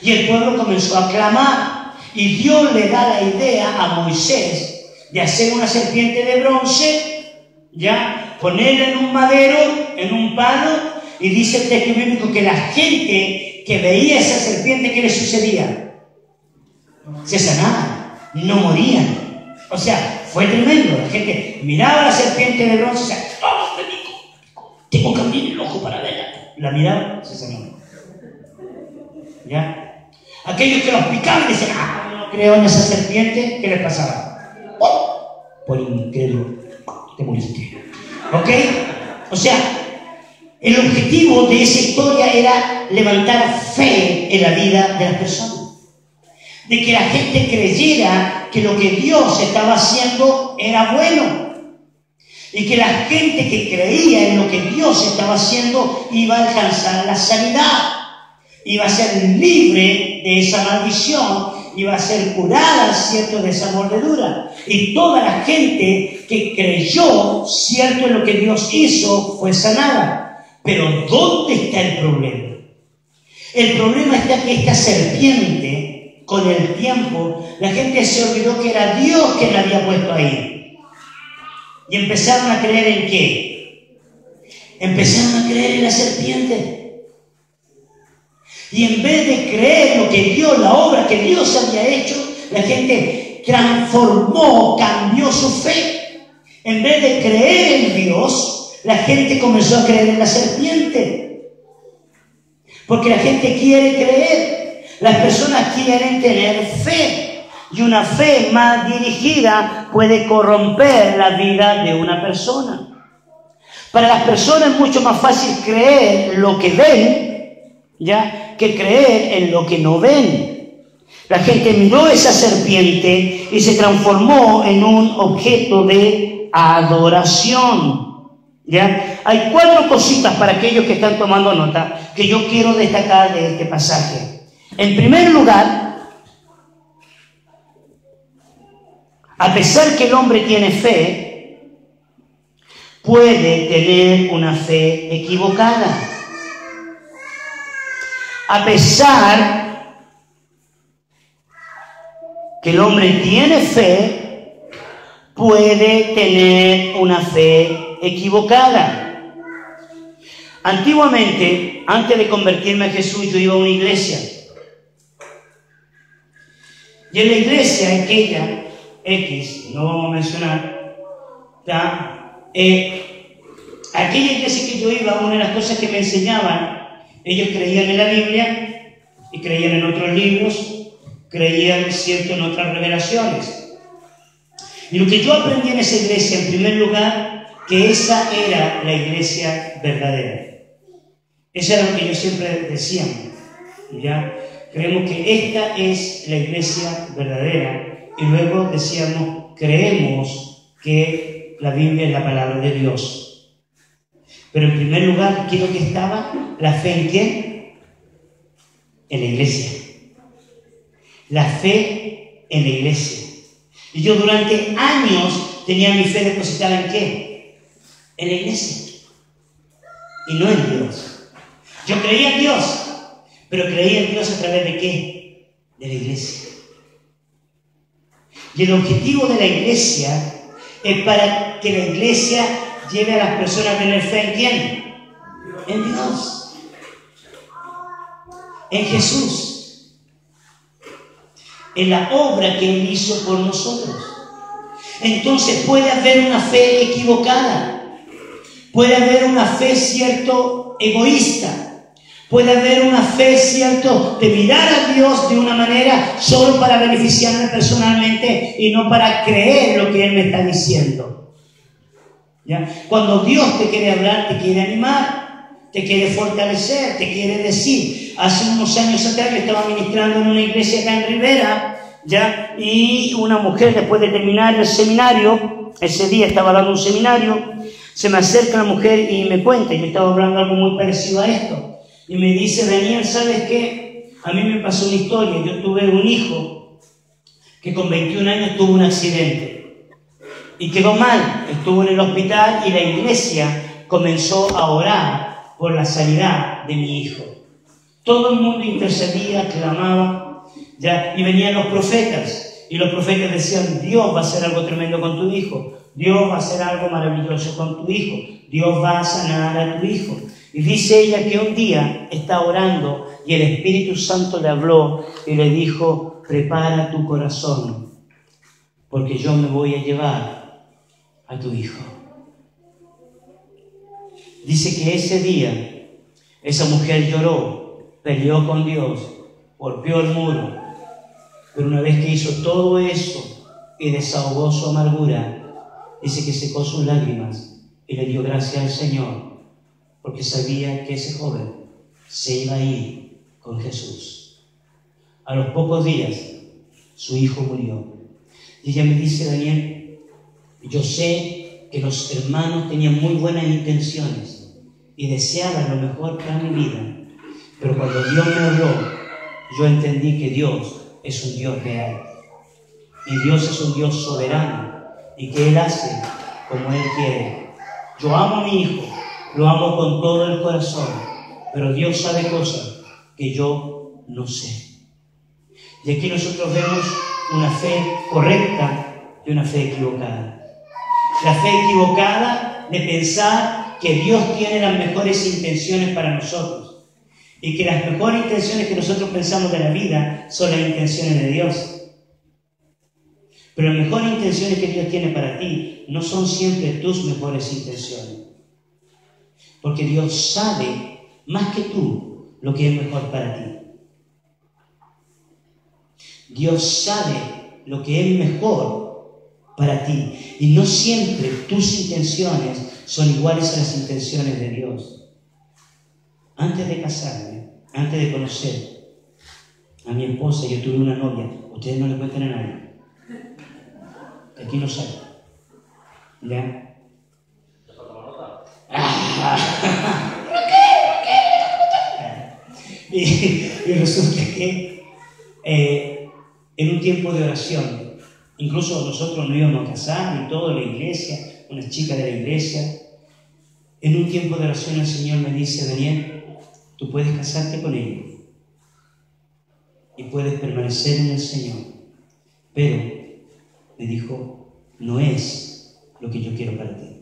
Y el pueblo comenzó a clamar. Y Dios le da la idea a Moisés de hacer una serpiente de bronce, ya, ponerla en un madero, en un palo. Y dice el texto bíblico que la gente que veía esa serpiente, ¿qué le sucedía? Se sanaban, no morían. O sea, fue tremendo. La gente miraba a la serpiente de bronce y decía, ¡oh, me pico! Tengo que abrir el ojo para verla. La miraba, se sanó. ¿Ya? Aquellos que los picaban decían, no creo en esa serpiente, ¿qué les pasaba? ¡Oh! Por incrédulo, te moriste. ¿Ok? O sea, el objetivo de esa historia era levantar fe en la vida de las personas. De que la gente creyera que lo que Dios estaba haciendo era bueno. Y que la gente que creía en lo que Dios estaba haciendo iba a alcanzar la sanidad. Iba a ser libre de esa maldición. Iba a ser curada, ¿cierto?, de esa mordedura. Y toda la gente que creyó, ¿cierto?, en lo que Dios hizo, fue sanada. Pero ¿dónde está el problema? El problema está que esta serpiente, con el tiempo, la gente se olvidó que era Dios quien la había puesto ahí. ¿Y empezaron a creer en qué? Empezaron a creer en la serpiente. Y en vez de creer lo que Dios, la obra que Dios había hecho, la gente transformó, cambió su fe. En vez de creer en Dios, la gente comenzó a creer en la serpiente. Porque la gente quiere creer. Las personas quieren tener fe. Y una fe mal dirigida puede corromper la vida de una persona. Para las personas es mucho más fácil creer lo que ven, ¿ya?, que creer en lo que no ven. La gente miró esa serpiente y se transformó en un objeto de adoración. ¿Ya? Hay 4 cositas para aquellos que están tomando nota que yo quiero destacar de este pasaje. En primer lugar, a pesar que el hombre tiene fe, puede tener una fe equivocada. A pesar que el hombre tiene fe, puede tener una fe equivocada. Antiguamente, antes de convertirme a Jesús, yo iba a una iglesia. Y en la iglesia aquella X, no vamos a mencionar, aquella iglesia que yo iba, una de las cosas que me enseñaban, ellos creían en la Biblia y creían en otros libros, creían cierto en otras revelaciones. Y lo que yo aprendí en esa iglesia, en primer lugar, que esa era la iglesia verdadera. Eso era lo que yo siempre decía, ¿ya? Creemos que esta es la iglesia verdadera. Y luego decíamos, creemos que la Biblia es la palabra de Dios. Pero en primer lugar, ¿qué es lo que estaba? ¿La fe en quién? En la iglesia. La fe en la iglesia. Y yo durante años tenía mi fe depositada ¿en qué? En la iglesia. Y no en Dios. Yo creía en Dios, pero creía en Dios a través de qué? De la iglesia. Y el objetivo de la iglesia es para que la iglesia lleve a las personas a tener fe ¿en quién? En Dios. En Jesús. En la obra que Él hizo por nosotros. Entonces puede haber una fe equivocada. Puede haber una fe, cierto, egoísta. Puede haber una fe, cierto, de mirar a Dios de una manera solo para beneficiarme personalmente y no para creer lo que Él me está diciendo. ¿Ya? Cuando Dios te quiere hablar, te quiere animar, te quiere fortalecer, te quiere decir. Hace unos años atrás yo estaba ministrando en una iglesia acá en Rivera, ¿ya? Y una mujer, después de terminar el seminario, ese día estaba dando un seminario, se me acerca la mujer y me cuenta, yo estaba hablando algo muy parecido a esto. Y me dice, Daniel, ¿sabes qué? A mí me pasó una historia. Yo tuve un hijo que con 21 años tuvo un accidente. Y quedó mal. Estuvo en el hospital y la iglesia comenzó a orar por la sanidad de mi hijo. Todo el mundo intercedía, clamaba, ¿ya? Y venían los profetas. Y los profetas decían, Dios va a hacer algo tremendo con tu hijo. Dios va a hacer algo maravilloso con tu hijo. Dios va a sanar a tu hijo. Y dice ella que un día está orando y el Espíritu Santo le habló y le dijo, prepara tu corazón, porque yo me voy a llevar a tu hijo. Dice que ese día esa mujer lloró, peleó con Dios, golpeó el muro, pero una vez que hizo todo eso y desahogó su amargura, dice que secó sus lágrimas y le dio gracias al Señor. Porque sabía que ese joven se iba a ir con Jesús. A los pocos días, su hijo murió. Y ella me dice, Daniel, yo sé que los hermanos tenían muy buenas intenciones y deseaban lo mejor para mi vida. Pero cuando Dios me habló, yo entendí que Dios es un Dios real. Y Dios es un Dios soberano. Y que Él hace como Él quiere. Yo amo a mi hijo. Lo amo con todo el corazón, pero Dios sabe cosas que yo no sé. Y aquí nosotros vemos una fe correcta y una fe equivocada. La fe equivocada de pensar que Dios tiene las mejores intenciones para nosotros y que las mejores intenciones que nosotros pensamos de la vida son las intenciones de Dios. Pero las mejores intenciones que Dios tiene para ti no son siempre tus mejores intenciones. Porque Dios sabe más que tú lo que es mejor para ti. Dios sabe lo que es mejor para ti. Y no siempre tus intenciones son iguales a las intenciones de Dios. Antes de casarme, antes de conocer a mi esposa, yo tuve una novia. Ustedes no le cuentan a nadie. Aquí no sale. ¿Ya? Y resulta que en un tiempo de oración, incluso nosotros nos íbamos a casar y todo en la iglesia, una chica de la iglesia, en un tiempo de oración el Señor me dice: Daniel, tú puedes casarte con ella y puedes permanecer en el Señor, pero me dijo, no es lo que yo quiero para ti.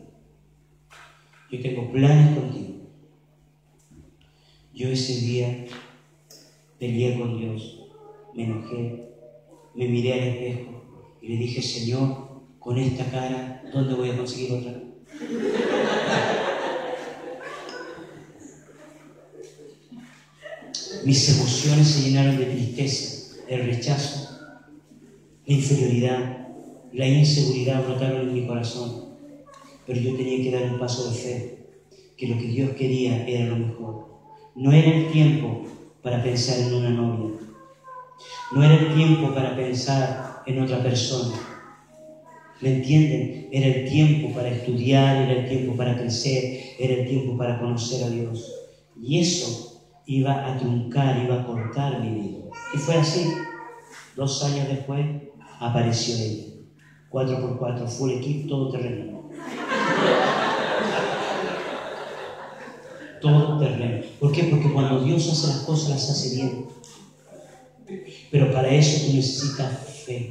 Yo tengo planes contigo. Yo ese día peleé con Dios, me enojé, me miré al espejo y le dije: Señor, con esta cara, ¿dónde voy a conseguir otra? Mis emociones se llenaron de tristeza, el rechazo, la inferioridad, la inseguridad brotaron en mi corazón. Pero yo tenía que dar un paso de fe, que lo que Dios quería era lo mejor. No era el tiempo para pensar en una novia. No era el tiempo para pensar en otra persona. ¿Me entienden? Era el tiempo para estudiar, era el tiempo para crecer, era el tiempo para conocer a Dios. Y eso iba a truncar, iba a cortar mi vida. Y fue así. 2 años después apareció ella. 4x4, full equip, todo terreno. Todo terreno. ¿Por qué? Porque cuando Dios hace las cosas, las hace bien. Pero para eso tú necesitas fe.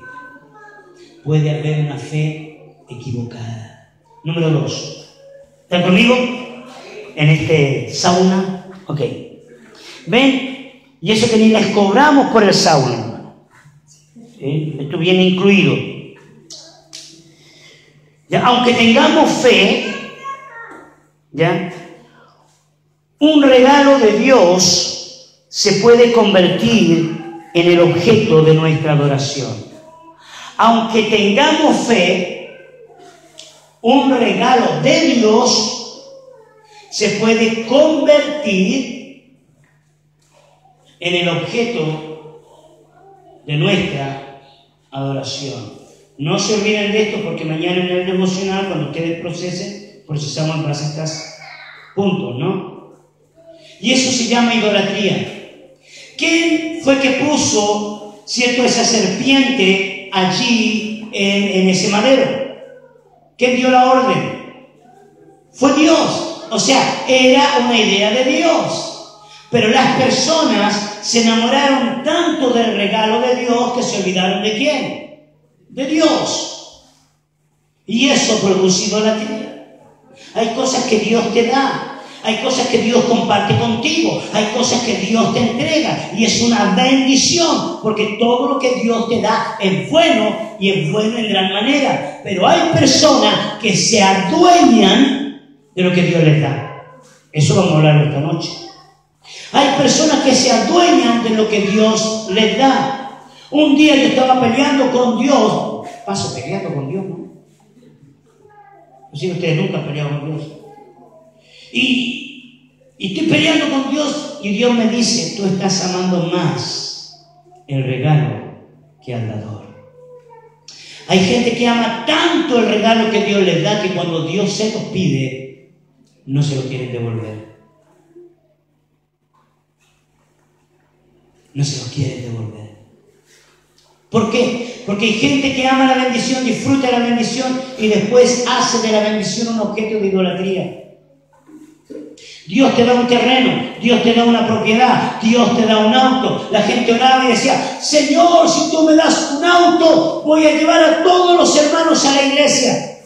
Puede haber una fe equivocada. Número 2. ¿Están conmigo? En este sauna. Ok. ¿Ven? Y eso que ni les cobramos por el sauna. ¿Sí? Esto viene incluido. ¿Ya? Aunque tengamos fe, ¿ya? Un regalo de Dios se puede convertir en el objeto de nuestra adoración. Aunque tengamos fe, un regalo de Dios se puede convertir en el objeto de nuestra adoración. No se olviden de esto, porque mañana en el devocional, cuando ustedes procesamos en base a estos puntos, ¿no? Y eso se llama idolatría. ¿Quién fue que puso, cierto, esa serpiente allí en ese madero? ¿Quién dio la orden? Fue Dios. O sea, era una idea de Dios. Pero las personas se enamoraron tanto del regalo de Dios que se olvidaron ¿de quién? De Dios. Y eso produce idolatría. Hay cosas que Dios te da. Hay cosas que Dios comparte contigo, hay cosas que Dios te entrega y es una bendición, porque todo lo que Dios te da es bueno y es bueno en gran manera. Pero hay personas que se adueñan de lo que Dios les da. Eso vamos a hablar esta noche. Hay personas que se adueñan de lo que Dios les da. Un día yo estaba peleando con Dios. Paso peleando con Dios, ¿no? Así que ustedes nunca han peleado con Dios. Y estoy peleando con Dios y Dios me dice: tú estás amando más el regalo que al dador. Hay gente que ama tanto el regalo que Dios les da que cuando Dios se los pide, no se lo quieren devolver. No se lo quieren devolver. ¿Por qué? Porque hay gente que ama la bendición, disfruta de la bendición y después hace de la bendición un objeto de idolatría. Dios te da un terreno, Dios te da una propiedad, Dios te da un auto. La gente oraba y decía: Señor, si tú me das un auto, voy a llevar a todos los hermanos a la iglesia.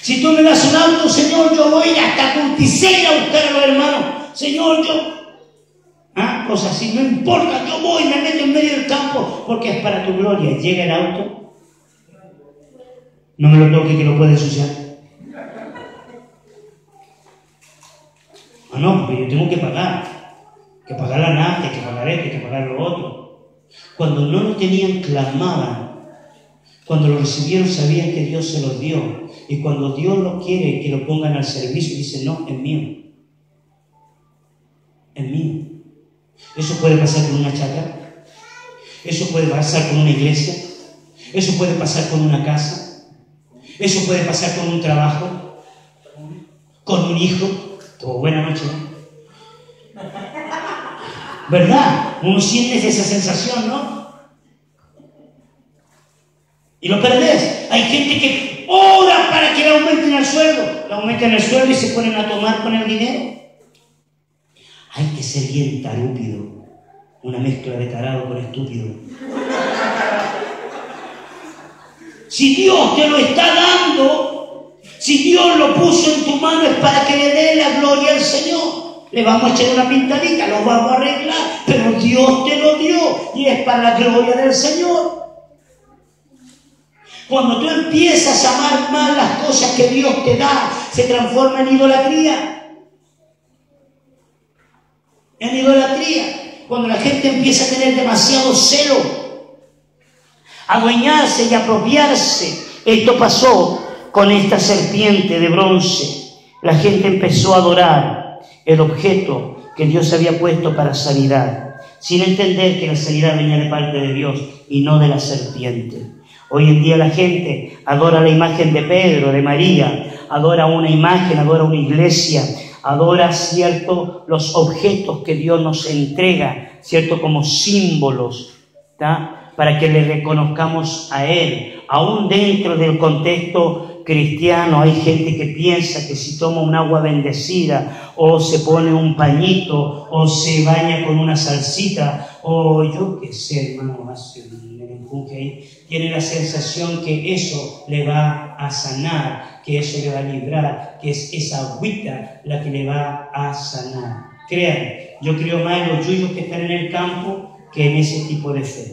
Si tú me das un auto, Señor, yo voy hasta Curticela a buscar a los hermanos. Señor, cosas así, no importa, yo voy, me meto en medio del campo, porque es para tu gloria. Llega el auto, no me lo toque que lo puede ensuciar. No, porque yo tengo que pagar la nafta, que pagar esto, que pagar lo otro. Cuando no lo tenían, clamaban. Cuando lo recibieron, sabían que Dios se los dio. Y cuando Dios lo quiere que lo pongan al servicio, dicen, no, es mío. Es mío. Eso puede pasar con una chacra. Eso puede pasar con una iglesia. Eso puede pasar con una casa. Eso puede pasar con un trabajo. Con un hijo. Todo buena noche, ¿no? ¿Verdad? Uno siente esa sensación, ¿no? Y lo perdés. Hay gente que ora para que le aumenten el sueldo. Le aumentan el sueldo y se ponen a tomar con el dinero. Hay que ser bien tarúpido. Una mezcla de tarado con estúpido. Si Dios te lo está dando, si Dios lo puso en tu mano, es para que le dé la gloria al Señor. Le vamos a echar una pintadita, lo vamos a arreglar, pero Dios te lo dio y es para la gloria del Señor. Cuando tú empiezas a amar más las cosas que Dios te da, se transforma en idolatría. En idolatría. Cuando la gente empieza a tener demasiado celo, adueñarse y apropiarse. Esto pasó con esta serpiente de bronce. La gente empezó a adorar el objeto que Dios había puesto para sanidad, sin entender que la sanidad venía de parte de Dios y no de la serpiente. Hoy en día la gente adora la imagen de Pedro, de María, adora una imagen, adora una iglesia, adora, cierto, los objetos que Dios nos entrega, cierto, como símbolos, ¿tá? Para que le reconozcamos a Él. Aún dentro del contexto cristiano hay gente que piensa que si toma un agua bendecida, o se pone un pañito, o se baña con una salsita, o yo qué sé, hermano, hace un empuje ahí, tiene la sensación que eso le va a sanar, que eso le va a librar, que es esa agüita la que le va a sanar. Crean, yo creo más en los yuyos que están en el campo que en ese tipo de fe.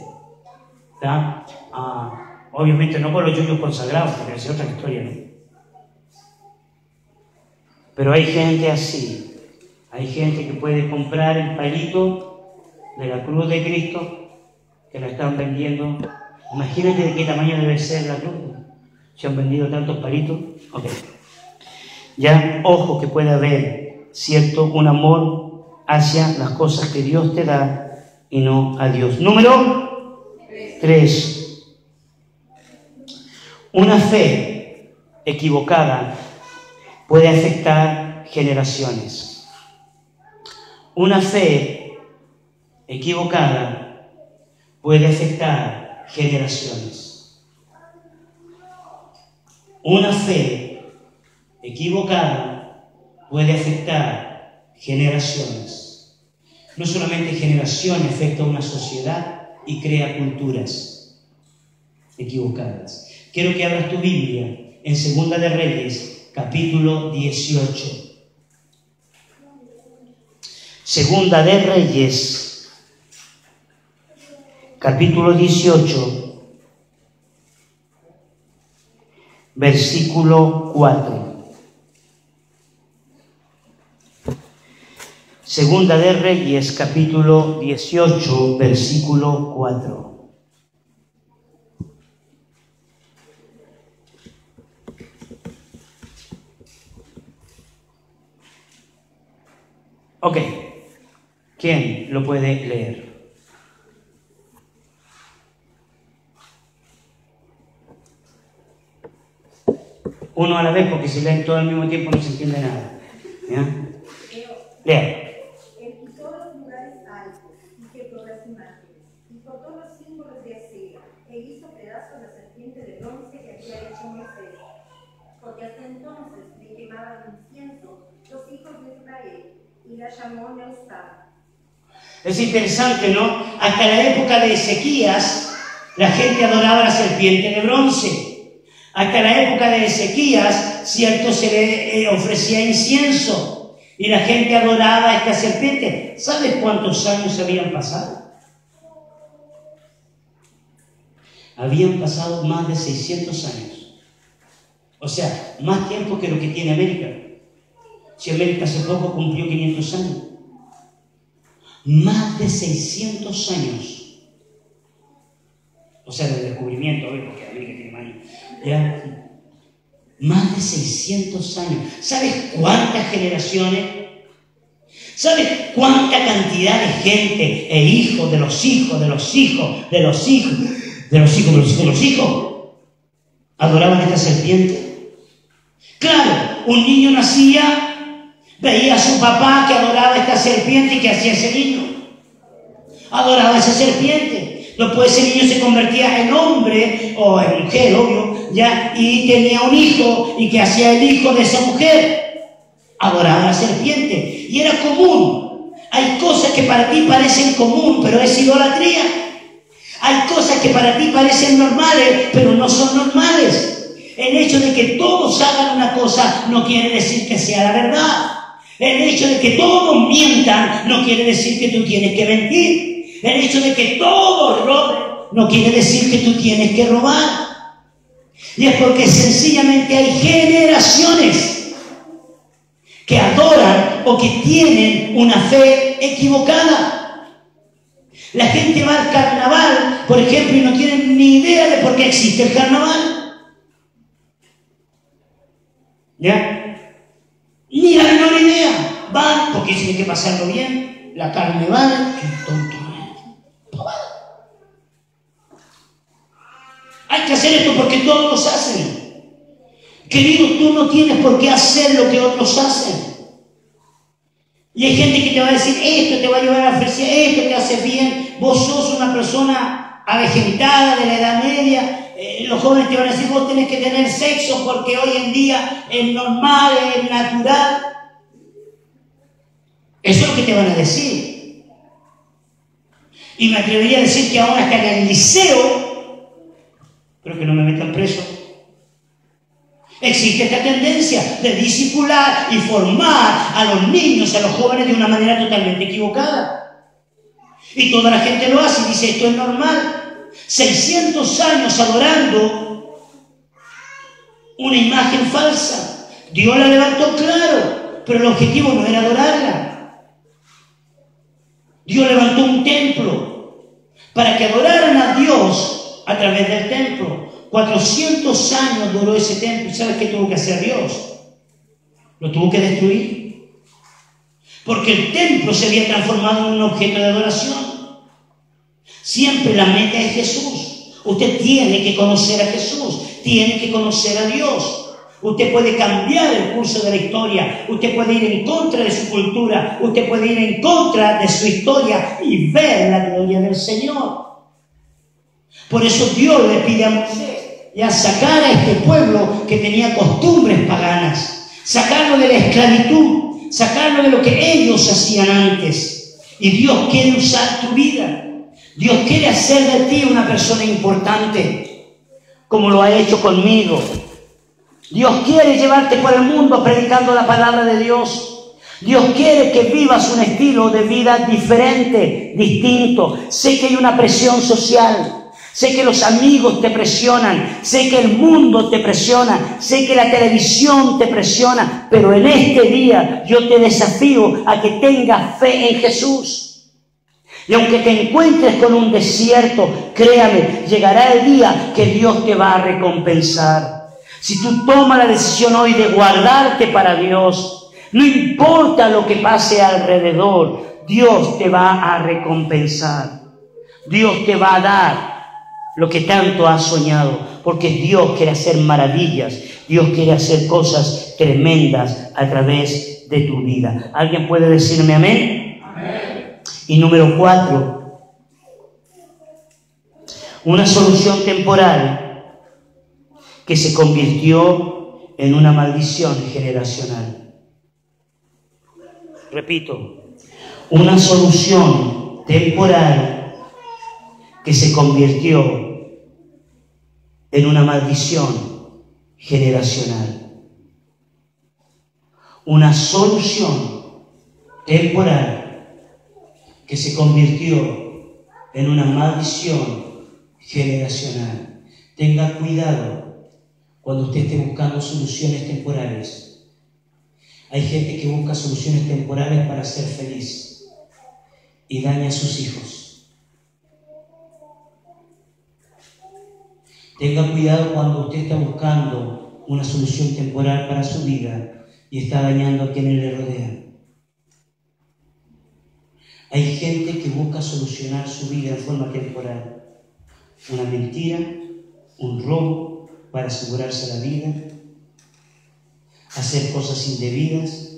¿Tá? Obviamente no por los yuyos consagrados, porque es otra historia, ¿no? Pero hay gente así. Hay gente que puede comprar el palito de la cruz de Cristo, que la están vendiendo. Imagínate de qué tamaño debe ser la cruz. Se han vendido tantos palitos. Ok. Ya, ojo que puede haber, cierto, un amor hacia las cosas que Dios te da y no a Dios. Número 3. Una fe equivocada puede afectar generaciones. Una fe equivocada puede afectar generaciones. Una fe equivocada puede afectar generaciones. No solamente generaciones, afecta a una sociedad y crea culturas equivocadas. Quiero que abras tu Biblia en Segunda de Reyes, capítulo 18. Segunda de Reyes, capítulo 18, versículo 4. Segunda de Reyes, capítulo 18, versículo 4. Ok, ¿quién lo puede leer? Uno a la vez, porque si leen todo al mismo tiempo no se entiende nada. ¿Ya? Lea. Quitó los lugares altos y quebró las imágenes, y cortó los símbolos de acera, e hizo pedazos la serpiente de bronce que había hecho Moisés. Porque hasta entonces le quemaban incienso los hijos de Israel, y la llamó Neustar. Es interesante, ¿no? Hasta la época de Ezequías, la gente adoraba la serpiente de bronce. Hasta la época de Ezequías, cierto, se le ofrecía incienso y la gente adoraba a esta serpiente. ¿Sabes cuántos años habían pasado? Habían pasado más de 600 años. O sea, más tiempo que lo que tiene América. Si América hace poco cumplió 500 años. Más de 600 años. O sea, del descubrimiento, porque América tiene más años. ¿Ya? Más de 600 años. ¿Sabes cuántas generaciones? ¿Sabes cuánta cantidad de gente e hijos de los hijos, de los hijos, de los hijos, de los hijos, de los hijos, de los hijos adoraban a esta serpiente? Claro, un niño nacía, veía a su papá que adoraba a esta serpiente y ¿qué hacía ese niño? Adoraba a esa serpiente. Después ese niño se convertía en hombre o en mujer, obvio, ¿ya? Y tenía un hijo. ¿Y qué hacía el hijo de esa mujer? Adoraba a la serpiente. Y era común. Hay cosas que para ti parecen común, pero es idolatría. Hay cosas que para ti parecen normales, pero no son normales. El hecho de que todos hagan una cosa no quiere decir que sea la verdad. El hecho de que todos mientan no quiere decir que tú tienes que mentir. El hecho de que todos roben no quiere decir que tú tienes que robar. Y es porque sencillamente hay generaciones que adoran o que tienen una fe equivocada. La gente va al carnaval, por ejemplo, y no tienen ni idea de por qué existe el carnaval. ¿Ya? Ni la menor idea. Van porque tienen que pasarlo bien. La carne vale. ¡Qué tonto! Hay que hacer esto porque todos los hacen. Querido, tú no tienes por qué hacer lo que otros hacen. Y hay gente que te va a decir, esto te va a llevar a la felicidad, esto te hace bien. Vos sos una persona avejentada de la Edad Media. Los jóvenes te van a decir, vos tenés que tener sexo porque hoy en día es normal, es natural. Eso es lo que te van a decir. Y me atrevería a decir que ahora hasta en el liceo, pero que no me metan preso, existe esta tendencia de discipular y formar a los niños, a los jóvenes de una manera totalmente equivocada. Y toda la gente lo hace y dice, esto es normal. 600 años adorando una imagen falsa. Dios la levantó, claro, pero el objetivo no era adorarla. Dios levantó un templo para que adoraran a Dios a través del templo. 400 años duró ese templo. ¿Y sabes qué tuvo que hacer Dios? Lo tuvo que destruir. Porque el templo se había transformado en un objeto de adoración. Siempre la meta es Jesús. Usted tiene que conocer a Jesús. Tiene que conocer a Dios. Usted puede cambiar el curso de la historia. Usted puede ir en contra de su cultura. Usted puede ir en contra de su historia y ver la gloria del Señor. Por eso Dios le pide a Moisés ya sacar a este pueblo que tenía costumbres paganas, sacarlo de la esclavitud, sacarlo de lo que ellos hacían antes. Y Dios quiere usar tu vida. Dios quiere hacer de ti una persona importante, como lo ha hecho conmigo. Dios quiere llevarte por el mundo predicando la palabra de Dios. Dios quiere que vivas un estilo de vida diferente, distinto. Sé que hay una presión social. Sé que los amigos te presionan, sé que el mundo te presiona, sé que la televisión te presiona, pero en este día yo te desafío a que tengas fe en Jesús. Y aunque te encuentres con un desierto, créame, llegará el día que Dios te va a recompensar. Si tú tomas la decisión hoy de guardarte para Dios, no importa lo que pase alrededor, Dios te va a recompensar. Dios te va a dar lo que tanto has soñado, porque Dios quiere hacer maravillas, Dios quiere hacer cosas tremendas a través de tu vida. ¿Alguien puede decirme amén? Amén. Y número 4, una solución temporal que se convirtió en una maldición generacional. Repito, una solución temporal que se convirtió en una maldición generacional. Una solución temporal que se convirtió en una maldición generacional. Tenga cuidado cuando usted esté buscando soluciones temporales. Hay gente que busca soluciones temporales para ser feliz y daña a sus hijos. Tenga cuidado cuando usted está buscando una solución temporal para su vida y está dañando a quienes le rodean. Hay gente que busca solucionar su vida en forma temporal. Una mentira, un robo para asegurarse la vida, hacer cosas indebidas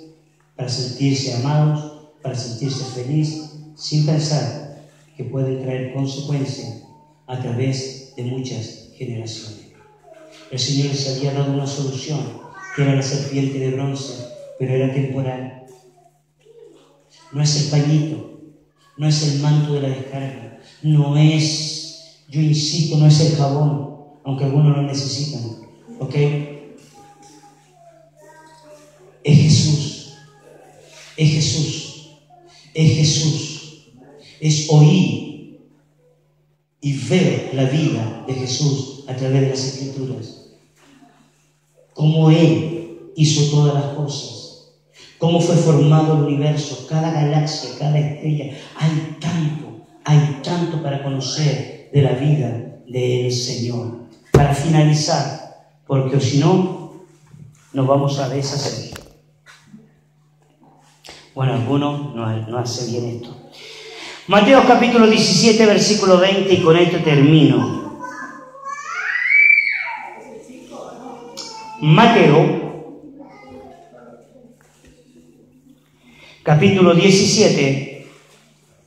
para sentirse amados, para sentirse feliz, sin pensar que pueden traer consecuencias a través de muchas generaciones. El Señor les había dado una solución, que era la serpiente de bronce, pero era temporal. No es el pañito, no es el manto de la descarga, no es, yo insisto, no es el jabón, aunque algunos lo necesitan, ¿ok? Es Jesús, es Jesús, es Jesús, es oír y ver la vida de Jesús a través de las Escrituras, cómo Él hizo todas las cosas, cómo fue formado el universo, cada galaxia, cada estrella. Hay tanto para conocer de la vida del Señor. Para finalizar, porque si no, nos vamos a deshacer. Bueno, algunos no hace bien esto. Mateo capítulo 17, versículo 20, y con esto termino. Mateo capítulo 17,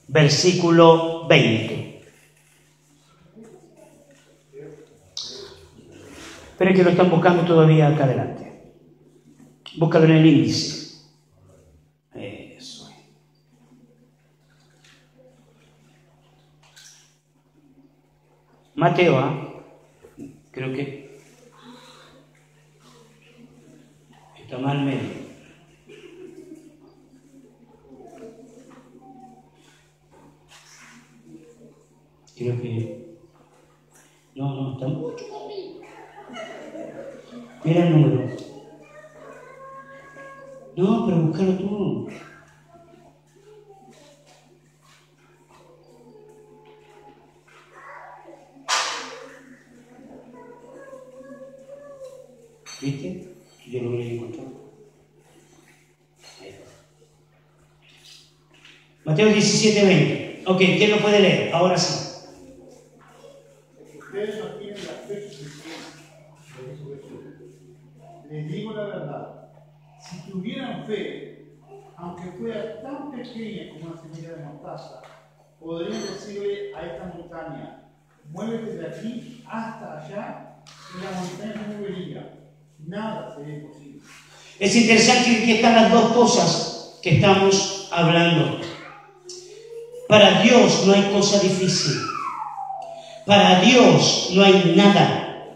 versículo 20. Esperen que lo están buscando todavía acá adelante. Búscalo en el índice. Eso. Mateo, creo que está mal medio. Creo que no, está mucho. Mira el número. No, pero búscalo tú. ¿Viste? Yo lo voy a encontrar. Mateo 17, 20. Ok, ¿quién lo puede leer? Ahora sí. Ustedes no tienen la fe suficiente. Les digo la verdad. Si tuvieran fe, aunque fuera tan pequeña como una semilla de mostaza, podrían decirle a esta montaña: muévete de aquí hasta allá, y la montaña no movería. Nada sería imposible. Es interesante que aquí están las dos cosas que estamos hablando. Para Dios no hay cosa difícil. Para Dios no hay nada,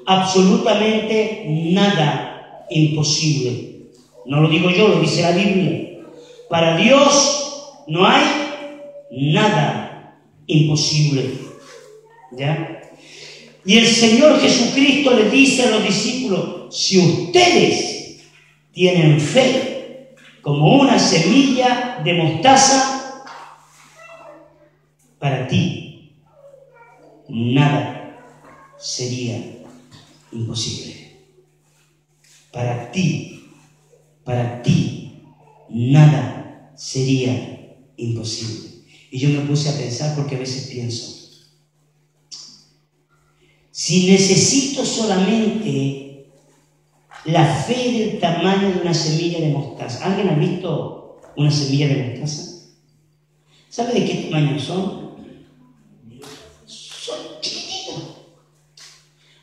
absolutamente nada imposible. No lo digo yo, lo dice la Biblia. Para Dios no hay nada imposible. ¿Ya? Y el Señor Jesucristo le dice a los discípulos: si ustedes tienen fe como una semilla de mostaza, para ti nada sería imposible. Para ti nada sería imposible. Y yo me puse a pensar, porque a veces pienso, si necesito solamente la fe del tamaño de una semilla de mostaza. ¿Alguien ha visto una semilla de mostaza? ¿Sabe de qué tamaño son? Son chiquititos.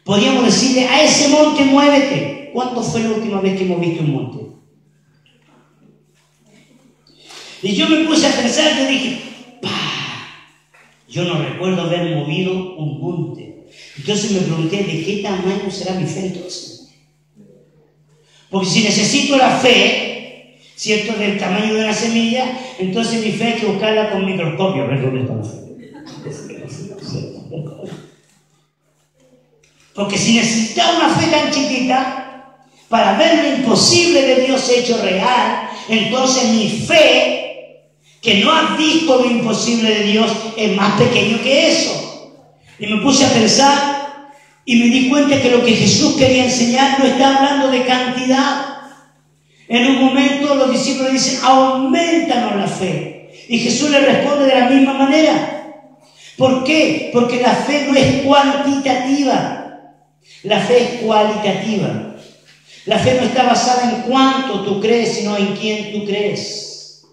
Podríamos decirle: a ese monte muévete. ¿Cuándo fue la última vez que hemos visto un monte? Y yo me puse a pensar, yo dije: yo no recuerdo haber movido un monte. Entonces me pregunté: ¿de qué tamaño será mi fe entonces? Porque si necesito la fe, ¿cierto?, del tamaño de una semilla, entonces mi fe hay que buscarla con microscopio, a ver dónde está la fe. Porque si necesitamos una fe tan chiquita para ver lo imposible de Dios hecho real, entonces mi fe, que no ha visto lo imposible de Dios, es más pequeño que eso. Y me puse a pensar y me di cuenta que lo que Jesús quería enseñar no está hablando de cantidad. En un momento los discípulos dicen, aumentanos la fe. Y Jesús le responde de la misma manera. ¿Por qué? Porque la fe no es cuantitativa. La fe es cualitativa. La fe no está basada en cuánto tú crees, sino en quién tú crees.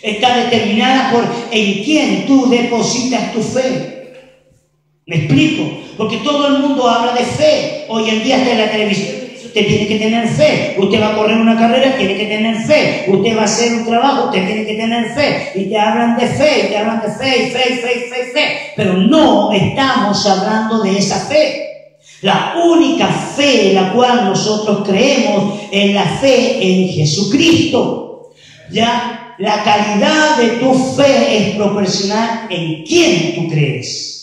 Está determinada por en quién tú depositas tu fe. ¿Me explico? Porque todo el mundo habla de fe. Hoy en día está en la televisión. Usted tiene que tener fe. Usted va a correr una carrera, tiene que tener fe. Usted va a hacer un trabajo, usted tiene que tener fe. Y te hablan de fe, y te hablan de fe, fe. Pero no estamos hablando de esa fe. La única fe en la cual nosotros creemos es la fe en Jesucristo. Ya, la calidad de tu fe es proporcional en quién tú crees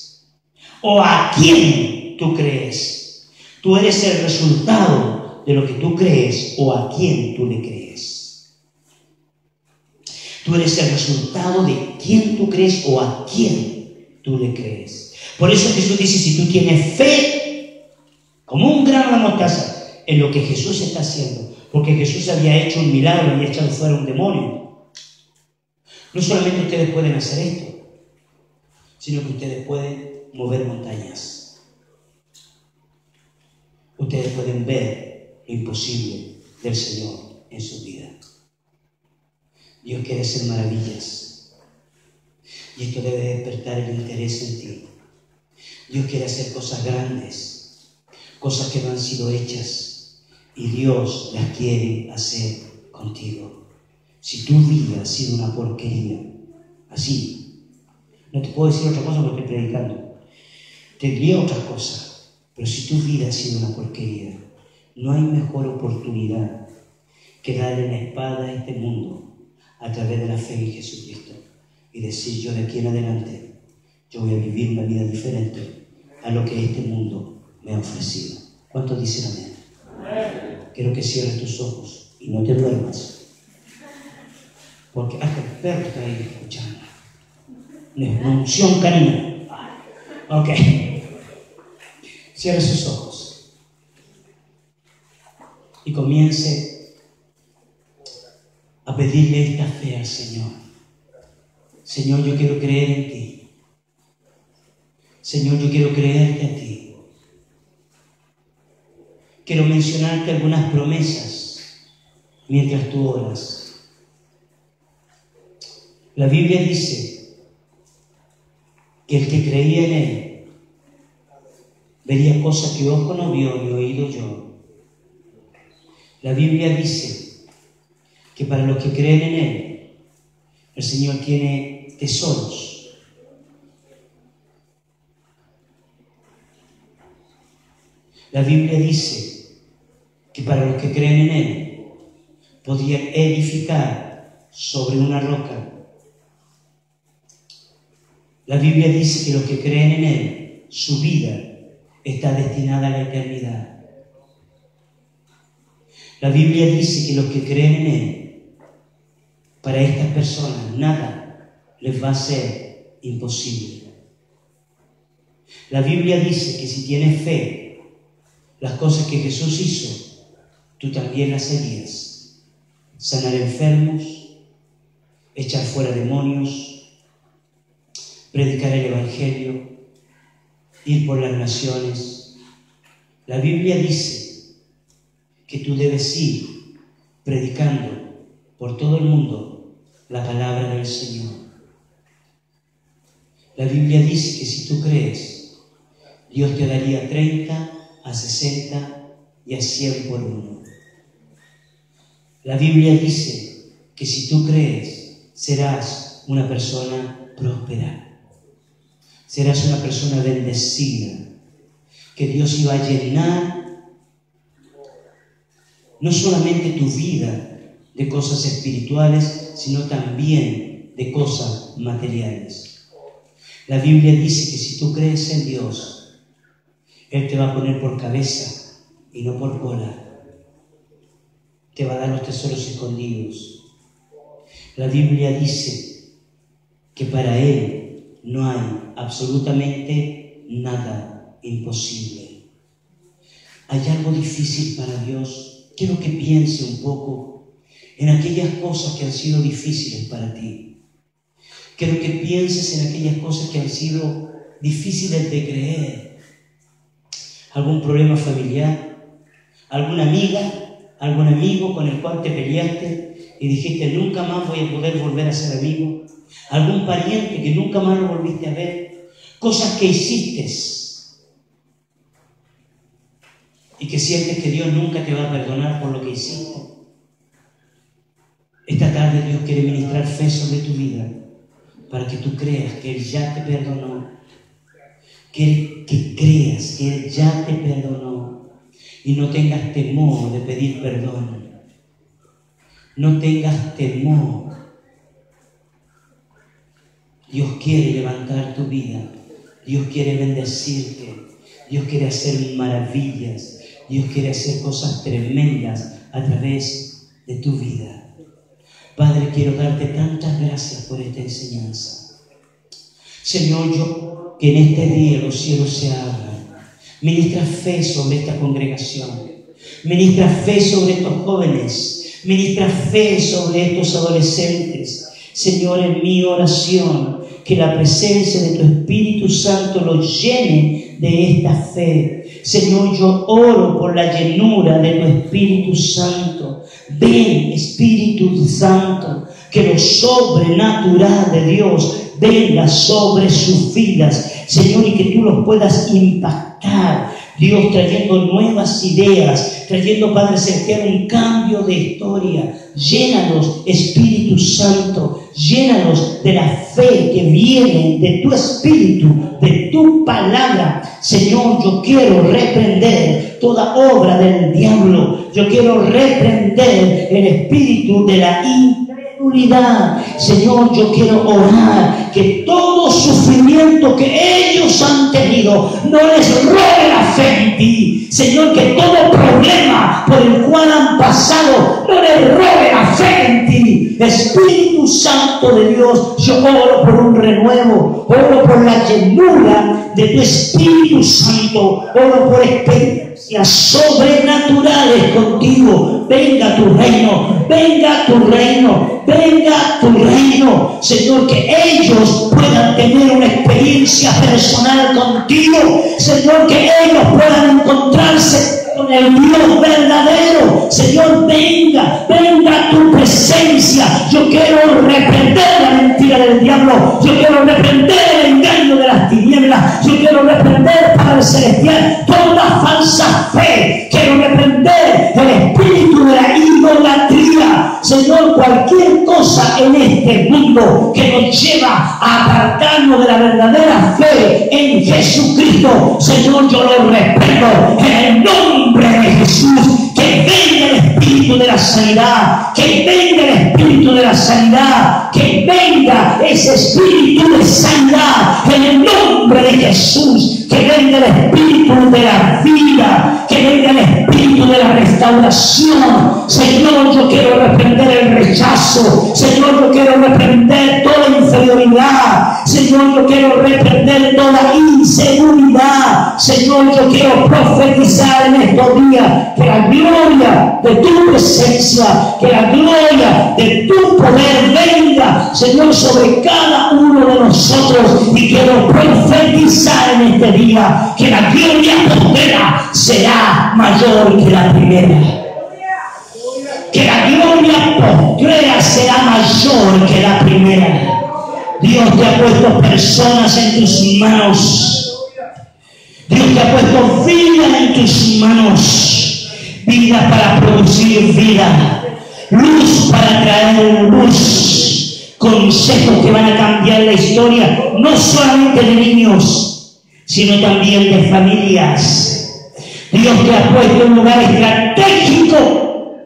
o a quién tú crees. Tú eres el resultado de lo que tú crees o a quién tú le crees. Tú eres el resultado de quién tú crees o a quién tú le crees. Por eso Jesús dice, si tú tienes fe como un grano de mostaza en lo que Jesús está haciendo, porque Jesús había hecho un milagro, había echado fuera un demonio. No solamente ustedes pueden hacer esto, sino que ustedes pueden mover montañas. Ustedes pueden ver lo imposible del Señor en su vida. Dios quiere hacer maravillas. Y esto debe despertar el interés en ti. Dios quiere hacer cosas grandes, cosas que no han sido hechas, y Dios las quiere hacer contigo. Si tu vida ha sido una porquería, así, no te puedo decir otra cosa porque estoy predicando, te diría otra cosa, pero si tu vida ha sido una porquería, no hay mejor oportunidad que darle la espada a este mundo a través de la fe en Jesucristo y decir, yo de aquí en adelante, yo voy a vivir una vida diferente a lo que este mundo me ha ofrecido. ¿Cuántos dicen amén? Amén. Quiero que cierres tus ojos y no te duermas, porque hasta el perro está ahí escuchando. Una unción canina. Ok. Cierre sus ojos y comience a pedirle esta fe al Señor. Señor, yo quiero creer en ti. Señor, yo quiero creerte a ti. Quiero mencionarte algunas promesas mientras tú oras. La Biblia dice que el que creía en Él vería cosas que ojo no vio ni oído yo. La Biblia dice que para los que creen en Él, el Señor tiene tesoros. La Biblia dice que para los que creen en Él, podían edificar sobre una roca. La Biblia dice que los que creen en Él, su vida está destinada a la eternidad. La Biblia dice que los que creen en Él, para estas personas nada les va a ser imposible. La Biblia dice que si tienes fe, las cosas que Jesús hizo, tú también las harías. Sanar enfermos, echar fuera demonios, predicar el Evangelio, ir por las naciones. La Biblia dice que tú debes ir predicando por todo el mundo la palabra del Señor. La Biblia dice que si tú crees, Dios te daría 30, a 60 y a 100 por uno. La Biblia dice que si tú crees, serás una persona próspera. Serás una persona bendecida. Que Dios iba a llenar no solamente tu vida de cosas espirituales, sino también de cosas materiales. La Biblia dice que si tú crees en Dios, Él te va a poner por cabeza y no por cola. Te va a dar los tesoros escondidos. La Biblia dice que para Él no hay absolutamente nada imposible. ¿Hay algo difícil para Dios? Quiero que piense un poco en aquellas cosas que han sido difíciles para ti. Quiero que pienses en aquellas cosas que han sido difíciles de creer. ¿Algún problema familiar? ¿Alguna amiga? ¿Algún amigo con el cual te peleaste y dijiste nunca más voy a poder volver a ser amigo? ¿Algún pariente que nunca más lo volviste a ver? Cosas que hiciste y que sientes que Dios nunca te va a perdonar por lo que hiciste. Esta tarde Dios quiere ministrar fe sobre tu vida para que tú creas que Él ya te perdonó. Quiere que creas que Él ya te perdonó y no tengas temor de pedir perdón. No tengas temor. Dios quiere levantar tu vida. Dios quiere bendecirte. Dios quiere hacer maravillas. Dios quiere hacer cosas tremendas a través de tu vida. Padre, quiero darte tantas gracias por esta enseñanza. Señor, yo que en este día los cielos se abran. Ministra fe sobre esta congregación. Ministra fe sobre estos jóvenes. Ministra fe sobre estos adolescentes. Señor, en mi oración, que la presencia de tu Espíritu Santo los llene de esta fe. Señor, yo oro por la llenura de tu Espíritu Santo. Ven, Espíritu Santo, que lo sobrenatural de Dios venga sobre sus vidas, Señor, y que tú los puedas impactar, Dios, trayendo nuevas ideas, trayendo, Padre Celestial, un cambio de historia. Llénalos, Espíritu Santo, llénalos de la fe que viene de tu Espíritu, de tu palabra. Señor, yo quiero reprender toda obra del diablo. Yo quiero reprender el espíritu de la incredulidad. Señor, yo quiero orar que todo sufrimiento que ellos han tenido no les robe la fe en ti. Señor, que todo problema por el cual han pasado no les robe la fe en ti. Espíritu Santo de Dios, yo oro por un renuevo, oro por la llenura de tu Espíritu Santo, oro por experiencias sobrenaturales contigo. Venga tu reino, venga tu reino, venga tu reino. Señor, que ellos puedan tener una experiencia personal contigo. Señor, que ellos puedan encontrarse con el Dios verdadero. Señor, venga, venga tu presencia. Yo quiero reprender la mentira del diablo. Yo quiero reprender el engaño de las tinieblas. Yo quiero reprender, Padre Celestial, toda falsa fe. Quiero reprender el espíritu de la idolatría. Señor, cualquier cosa en este mundo que nos lleva a apartarnos de la verdadera fe en Jesucristo, Señor, yo lo reprendo en el nombre de Jesús. Que venga el espíritu de la sanidad, que venga el espíritu de la sanidad, que venga ese espíritu de sanidad en el nombre de Jesús. Que venga el espíritu de la vida, que venga el espíritu de la restauración. Señor, yo quiero reprender el rechazo. Señor, yo quiero reprender toda inferioridad. Señor, yo quiero reprender toda inseguridad. Señor, yo quiero profetizar en estos días que la gloria de tu presencia, que la gloria de tu poder venga, Señor, sobre cada uno de nosotros. Y quiero profetizar en este día que la gloria postrera será mayor que la primera. Que la gloria postrera será mayor que la primera. Dios te ha puesto personas en tus manos. Dios te ha puesto vida en tus manos. Vida para producir vida. Luz para traer luz. Consejos que van a cambiar la historia, no solamente de niños, sino también de familias. Dios te ha puesto en un lugar estratégico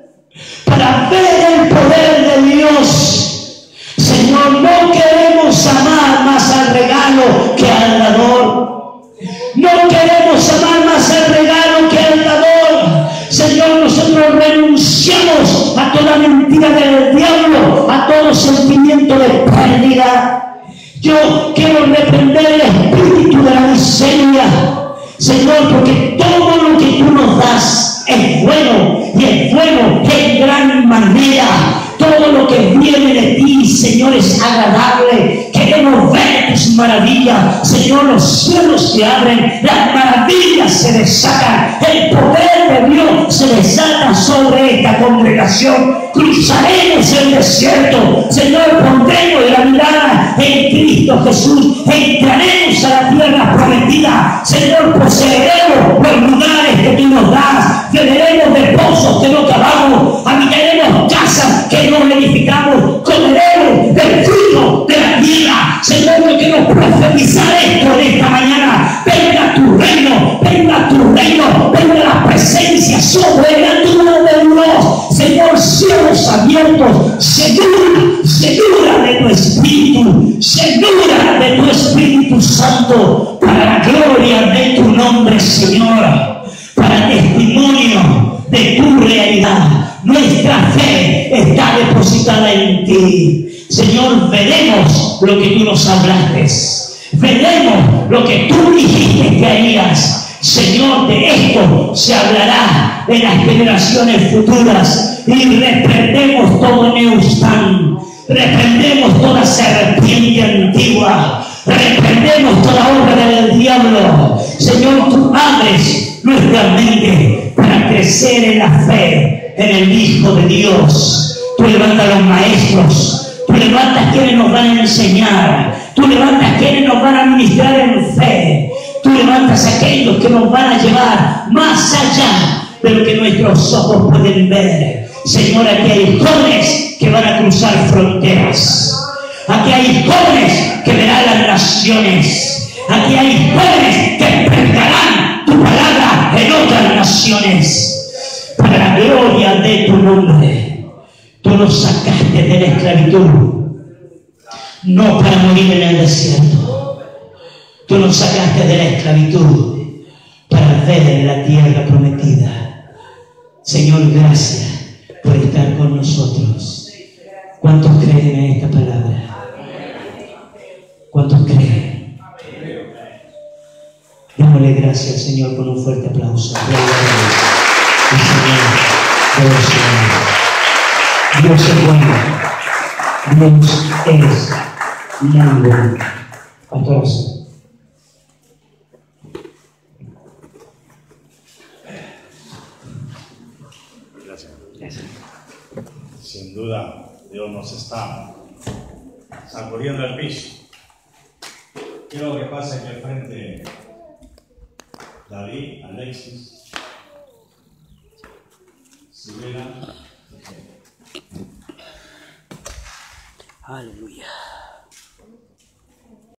para ver el poder de Dios. Señor, no queremos amar más al regalo que al dador. No queremos amar más al regalo que al dador. Señor, nosotros renunciamos a toda mentira del diablo, a todo sentimiento de pérdida. Yo quiero reprender el espíritu de la miseria, Señor, porque todo lo que tú nos das es bueno, y es bueno en gran manera. Todo lo que viene de ti, Señor, es agradable. Queremos ver tus maravillas. Señor, los cielos se abren, las maravillas se desatan, el poder de Dios se desata sobre esta congregación. Cruzaremos el desierto, Señor, pondremos la mirada en Cristo Jesús, entraremos a la tierra prometida. Señor, poseeremos los lugares que tú nos das, beberemos de pozos que no cavamos, habitaremos casas que no edificamos, comeremos del fruto de la tierra. Señor, yo quiero profetizar esto en esta mañana. Venga tu reino, venga tu reino, venga la presencia sobrenatural de Dios. Señor, cielos abiertos, segura de tu Espíritu, segura de tu Espíritu Santo, para la gloria de tu nombre, Señor, para testimonio de tu realidad. Nuestra fe está depositada en ti. Señor, veremos lo que tú nos hablaste. Veremos lo que tú dijiste que harías. Señor, de esto se hablará en las generaciones futuras. Y reprendemos todo Neustán. Reprendemos toda serpiente antigua. Reprendemos toda obra del diablo. Señor, tú abres nuestra mente para crecer en la fe en el Hijo de Dios. Tú levantas a los maestros, tú levantas quienes nos van a enseñar, tú levantas quienes nos van a ministrar en fe, tú levantas a aquellos que nos van a llevar más allá de lo que nuestros ojos pueden ver. Señor, aquí hay jóvenes que van a cruzar fronteras, aquí hay jóvenes que verán las naciones, aquí hay jóvenes que predicarán tu palabra en otras naciones. Para la gloria de tu nombre. Tú nos sacaste de la esclavitud, no para morir en el desierto. Tú nos sacaste de la esclavitud para ver la tierra prometida. Señor, gracias por estar con nosotros. ¿Cuántos creen en esta palabra? ¿Cuántos creen? Démosle gracias al Señor con un fuerte aplauso. El Señor, Dios es bueno, Dios es muy bueno. Pastor. Gracias. Sin duda, Dios nos está sacudiendo el piso. Quiero que pase aquí al frente David, Alexis, Sibela. Aleluya.